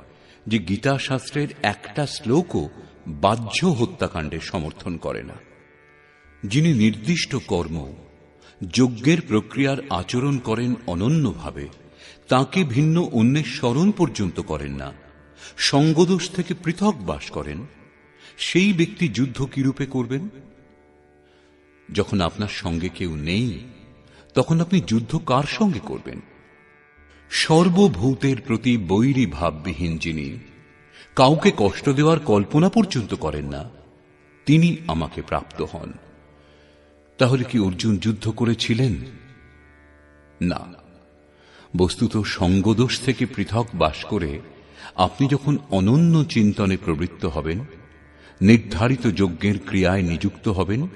যে গীতা শাস্ত্রের একটা শ্লোকও বাহ্য হত্যাকাণ্ডের সমর্থন করে না। যিনি নির্দিষ্ট কর্ম, যজ্ঞের প্রক্রিয়ার আচরণ করেন অনন্যভাবে, তাকে ভিন্ন অন্যের স্মরণ পর্যন্ত করেন না, সঙ্গদোষ থেকে পৃথক বাস করেন, সেই ব্যক্তি যুদ্ধ কিরূপে করবেন? যখন আপনার সঙ্গে কেউ নেই, তখন আপনি যুদ্ধ কার সঙ্গে করবেন? সর্বভূতের প্রতি বৈরী ভাববিহীন যিনি, কাউকে কষ্ট দেওয়ার কল্পনা পর্যন্ত করেন না, তিনি আমাকে প্রাপ্ত হন। তাহলে কি অর্জুন যুদ্ধ করেছিলেন? না। বস্তুত সঙ্গদোষ থেকে পৃথক বাস করে আপনি যখন অনন্য চিন্তনে প্রবৃত্ত হবেন, নির্ধারিত যজ্ঞের ক্রিয়ায় নিযুক্ত হবেন,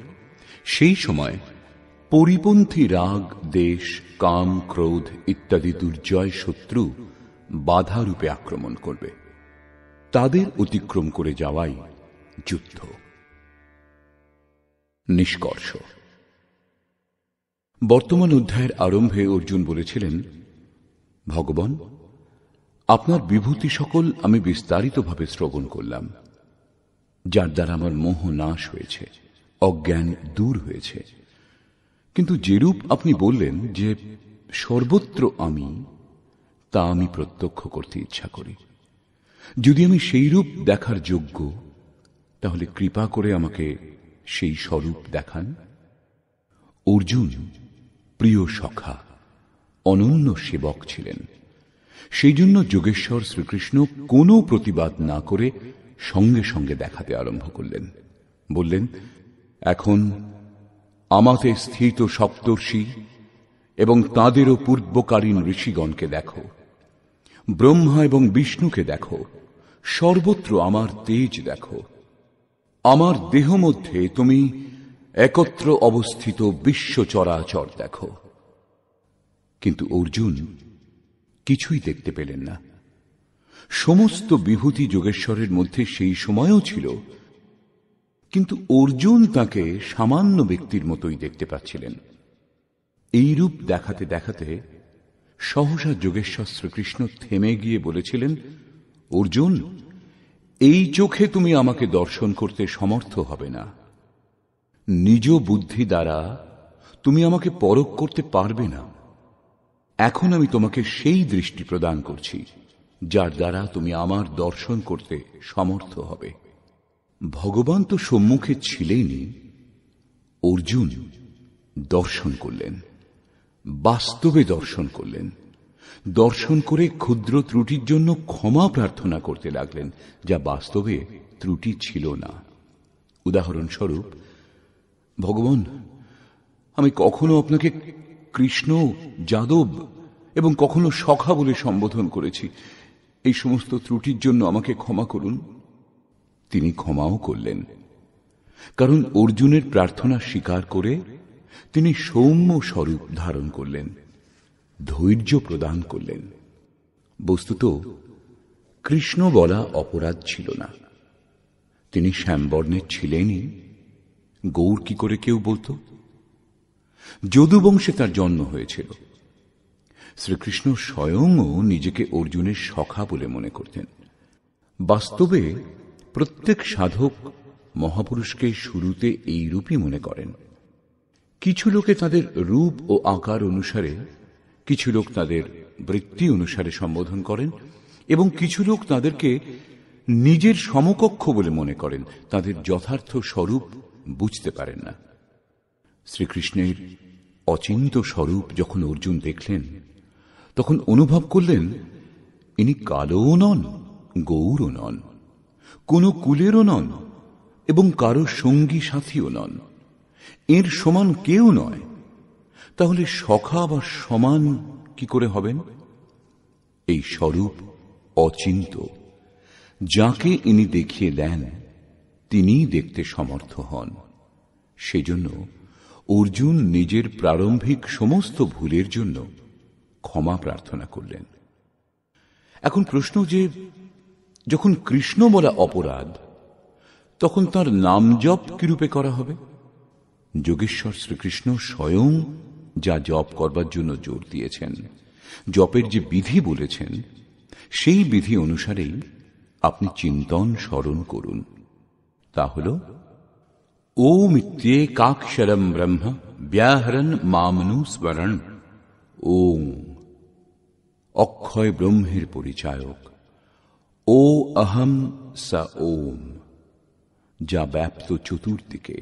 সেই সময় পরিপন্থী রাগ, দেশ, কাম, ক্রোধ ইত্যাদি দুর্জয় শত্রু বাধারূপে আক্রমণ করবে। তাদের অতিক্রম করে যাওয়াই যুদ্ধ। নিষ্কর্ষ। বর্তমান অধ্যায়ের আরম্ভে অর্জুন বলেছিলেন, ভগবান, আপনার বিভূতি সকল আমি বিস্তারিতভাবে শ্রবণ করলাম, যার দ্বারা আমার মোহ নাশ হয়েছে, অজ্ঞান দূর হয়েছে। কিন্তু যেরূপ আপনি বললেন যে সর্বত্র আমি, তা আমি প্রত্যক্ষ করতে ইচ্ছা করি। যদি আমি সেই রূপ দেখার যোগ্য, তাহলে কৃপা করে আমাকে সেই স্বরূপ দেখান। অর্জুন প্রিয় সখা, অনন্য সেবক ছিলেন। সেই জন্য যোগেশ্বর শ্রীকৃষ্ণ কোনো প্রতিবাদ না করে সঙ্গে সঙ্গে দেখাতে আরম্ভ করলেন। বললেন, এখন আমাতে স্থিত সপ্তর্ষি এবং তাঁদেরও পূর্বকালীন ঋষিগণকে দেখো, ব্রহ্মা এবং বিষ্ণুকে দেখো, সর্বত্র আমার তেজ দেখো। আমার দেহ মধ্যে তুমি একত্র অবস্থিত বিশ্ব চরাচর দেখো। কিন্তু অর্জুন কিছুই দেখতে পেলেন না। সমস্ত বিভূতি যোগেশ্বরের মধ্যে সেই সময়ও ছিল, কিন্তু অর্জুন তাকে সামান্য ব্যক্তির মতোই দেখতে পাচ্ছিলেন। এই রূপ দেখাতে দেখাতে সহসা যোগেশ্বর শ্রীকৃষ্ণ থেমে গিয়ে বলেছিলেন, অর্জুন, এই চোখে তুমি আমাকে দর্শন করতে সমর্থ হবে না। নিজ বুদ্ধি দ্বারা তুমি আমাকে পরখ করতে পারবে না। এখন আমি তোমাকে সেই দৃষ্টি প্রদান করছি, যার দ্বারা তুমি আমার দর্শন করতে সমর্থ হবে। ভগবান তো সম্মুখে ছিলেনই। অর্জুন দর্শন করলেন, বাস্তবে দর্শন করলেন। দর্শন করে ক্ষুদ্র ত্রুটির জন্য ক্ষমা প্রার্থনা করতে লাগলেন, যা বাস্তবে ত্রুটি ছিল না। উদাহরণস্বরূপ, ভগবান, আমি কখনো আপনাকে কৃষ্ণ, যাদব এবং কখনো সখা বলে সম্বোধন করেছি। এই সমস্ত ত্রুটির জন্য আমাকে ক্ষমা করুন। তিনি ক্ষমাও করলেন, কারণ অর্জুনের প্রার্থনা স্বীকার করে তিনি সৌম্য স্বরূপ ধারণ করলেন, ধৈর্য প্রদান করলেন। বস্তুত কৃষ্ণ বলা অপরাধ ছিল না। তিনি শ্যামবর্ণের ছিলেনই, গৌর কি করে কেউ বলতো? যদুবংশে তার জন্ম হয়েছিল। শ্রীকৃষ্ণ স্বয়ংও নিজেকে অর্জুনের সখা বলে মনে করতেন। বাস্তবে প্রত্যেক সাধক মহাপুরুষকে শুরুতে এই রূপই মনে করেন। কিছু লোকে তাদের রূপ ও আকার অনুসারে, কিছু লোক তাদের বৃত্তি অনুসারে সম্বোধন করেন এবং কিছু লোক তাদেরকে নিজের সমকক্ষ বলে মনে করেন, তাদের যথার্থ স্বরূপ বুঝতে পারেন না। শ্রীকৃষ্ণের অচিন্ত স্বরূপ যখন অর্জুন দেখলেন, তখন অনুভব করলেন ইনি কালোও নন, গৌরও নন, কোন কুলেরও নন এবং কারো সঙ্গী সাথীও নন। এর সমান কেউ নয়। তাহলে সখা বা সমান কি করে হবেন? এই স্বরূপ অচিন্ত। যাকে ইনি দেখিয়ে দেন তিনিই দেখতে সমর্থ হন। সেজন্য অর্জুন নিজের প্রারম্ভিক সমস্ত ভুলের জন্য ক্ষমা প্রার্থনা করলেন। এখন প্রশ্ন যে, যখন কৃষ্ণ বলা অপরাধ, তখন তার নাম জপ কিরূপে করা হবে? যোগেশ্বর শ্রীকৃষ্ণ স্বয়ং যা জপ করবার জন্য জোর দিয়েছেন, জপের যে বিধি বলেছেন, সেই বিধি অনুসারেই আপনি চিন্তন স্মরণ করুন। তা হল ওমিত্যেকাক্ষরম ব্রহ্ম ব্যাহরণ মামনুস্মরণ। ওম, অক্ষয় ব্রহ্মের পরিচায়ক। ও অহম স ওম, যা ব্যাপ্ত চতুর্দিকে,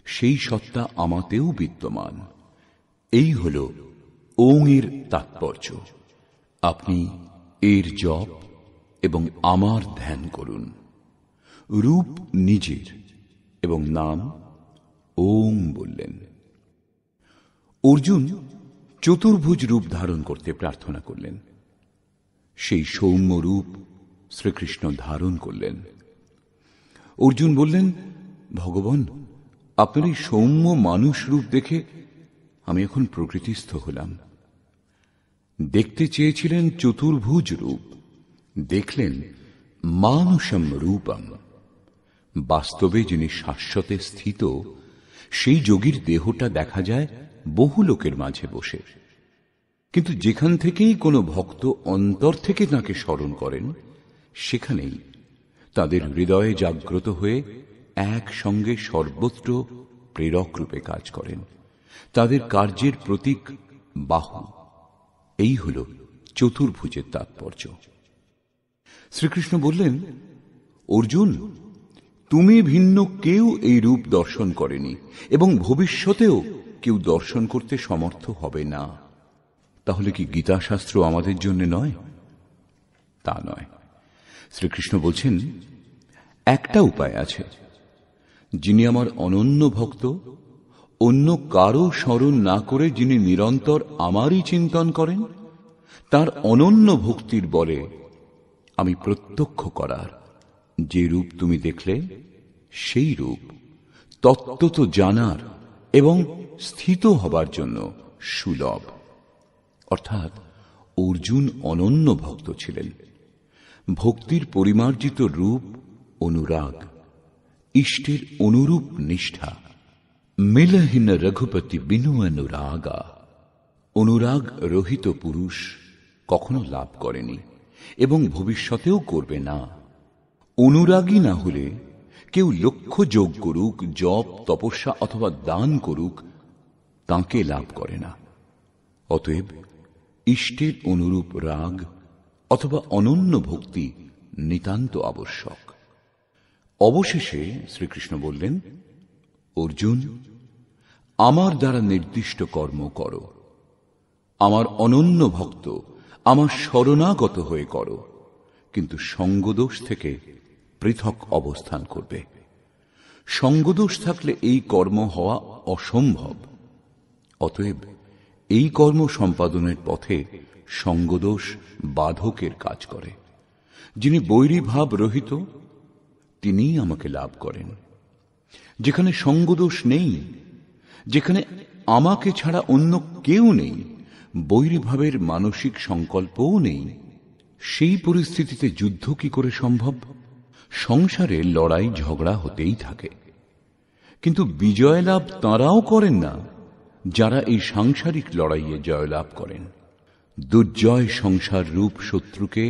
সেই সত্তা আমাতেও বিদ্যমান। এই হল ওং এর তাৎপর্য। আপনি এর জপ এবং আমার ধ্যান করুন। রূপ নিজের এবং নাম ওং বললেন। অর্জুন চতুর্ভুজ রূপ ধারণ করতে প্রার্থনা করলেন। সেই সৌম্য রূপ শ্রীকৃষ্ণ ধারণ করলেন। অর্জুন বললেন, ভগবান, আপনার এই সৌম্য মানুষ রূপ দেখে আমি এখন প্রকৃতিস্থ হলাম। দেখতে চেয়েছিলেন চতুর্ভুজ রূপ, দেখলেন মানুষম রূপম। বাস্তবে যিনি শাশ্বতে স্থিত, সেই যোগীর দেহটা দেখা যায় বহু লোকের মাঝে বসে। কিন্তু যেখান থেকেই কোনো ভক্ত অন্তর থেকে তাঁকে স্মরণ করেন, সেখানেই তাদের হৃদয়ে জাগ্রত হয়ে একসঙ্গে সর্বত্র প্রেরক রূপে কাজ করেন। তাদের কার্যের প্রতীক বাহু। এই হল চতুর্ভুজের তাৎপর্য। শ্রীকৃষ্ণ বললেন, অর্জুন, তুমি ভিন্ন কেউ এই রূপ দর্শন করেনি এবং ভবিষ্যতেও কেউ দর্শন করতে সমর্থ হবে না। তাহলে কি গীতাশাস্ত্র আমাদের জন্য নয়? তা নয়। শ্রীকৃষ্ণ বলছেন, একটা উপায় আছে। যিনি আমার অনন্য ভক্ত, অন্য কারো স্মরণ না করে যিনি নিরন্তর আমারই চিন্তন করেন, তার অনন্য ভক্তির বলে আমি প্রত্যক্ষ করার যে রূপ তুমি দেখলে, সেই রূপ তত্ত্বত জানার এবং স্থিত হবার জন্য সুলভ। অর্থাৎ অর্জুন অনন্য ভক্ত ছিলেন। ভক্তির পরিমার্জিত রূপ অনুরাগ, ইষ্টের অনুরূপ নিষ্ঠা। মিলহীন রঘুপতি বিনু অনুরাগা। অনুরাগ রহিত পুরুষ কখনো লাভ করেনি এবং ভবিষ্যতেও করবে না। অনুরাগী না হলে কেউ লক্ষ্য যোগ করুক, জপ, তপস্যা অথবা দান করুক, তাঁকে লাভ করে না। অতএব ইষ্টের অনুরূপ রাগ অথবা অনন্য ভক্তি নিতান্ত আবশ্যক। অবশেষে শ্রীকৃষ্ণ বললেন, অর্জুন, আমার দ্বারা নির্দিষ্ট কর্ম করো। আমার অনন্য ভক্ত, আমার শরণাগত হয়ে করো, কিন্তু সঙ্গদোষ থেকে পৃথক অবস্থান করবে। সঙ্গদোষ থাকলে এই কর্ম হওয়া অসম্ভব। অতএব এই কর্ম সম্পাদনের পথে সঙ্গদোষ বাধকের কাজ করে। যিনি বৈরী ভাব রহিত, তিনিই আমাকে লাভ করেন। যেখানে সঙ্গদোষ নেই, যেখানে আমাকে ছাড়া অন্য কেউ নেই, বৈরী ভাবের মানসিক সংকল্পও নেই, সেই পরিস্থিতিতে যুদ্ধ কি করে সম্ভব? সংসারে লড়াই ঝগড়া হতেই থাকে, কিন্তু বিজয় লাভ তাঁরাও করেন না যারা এই সাংসারিক লড়াইয়ে জয়লাভ করেন। দুর্জয় সংসার রূপ শত্রুকে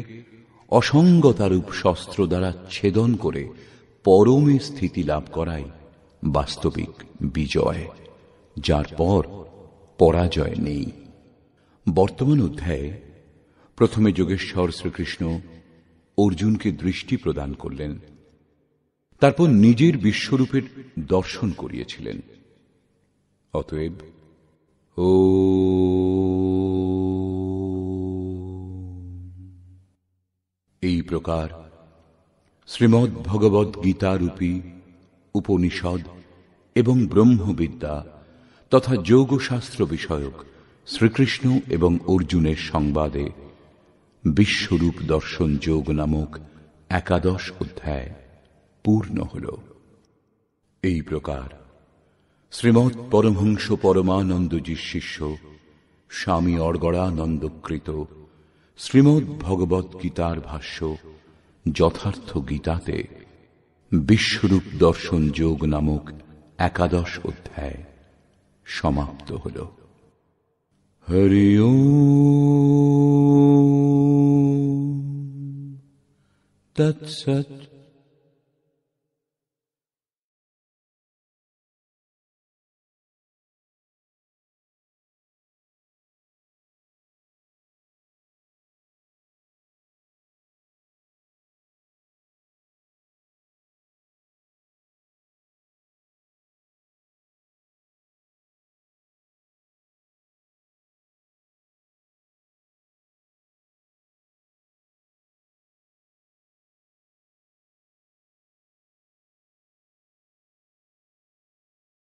অসঙ্গতারূপ শস্ত্র দ্বারা ছেদন করে পরমে স্থিতি লাভ করাই বাস্তবিক বিজয়, যার পর পরাজয় নেই। বর্তমান অধ্যায়ে প্রথমে যোগেশ্বর শ্রীকৃষ্ণ অর্জুনকে দৃষ্টি প্রদান করলেন, তারপর নিজের বিশ্বরূপের দর্শন করিয়েছিলেন। অতএব এই প্রকার শ্রীমদ্ ভগবদ গীতা রূপী উপনিষদ এবং ব্রহ্মবিদ্যা তথা যোগশাস্ত্র বিষয়ক শ্রীকৃষ্ণ এবং অর্জুনের সংবাদে বিশ্বরূপ দর্শন যোগ নামক 11 অধ্যায় পূর্ণ হল। এই প্রকার শ্রীমৎ পরমহংস পরমানন্দজির শিষ্য স্বামী অর্গড়ানন্দকৃত শ্রীমদ্ ভগবদ গীতার ভাষ্য যথার্থ গীতাতে বিশ্বরূপ দর্শন যোগ নামক 11 অধ্যায় সমাপ্ত হল। হরি ওম তৎসৎ।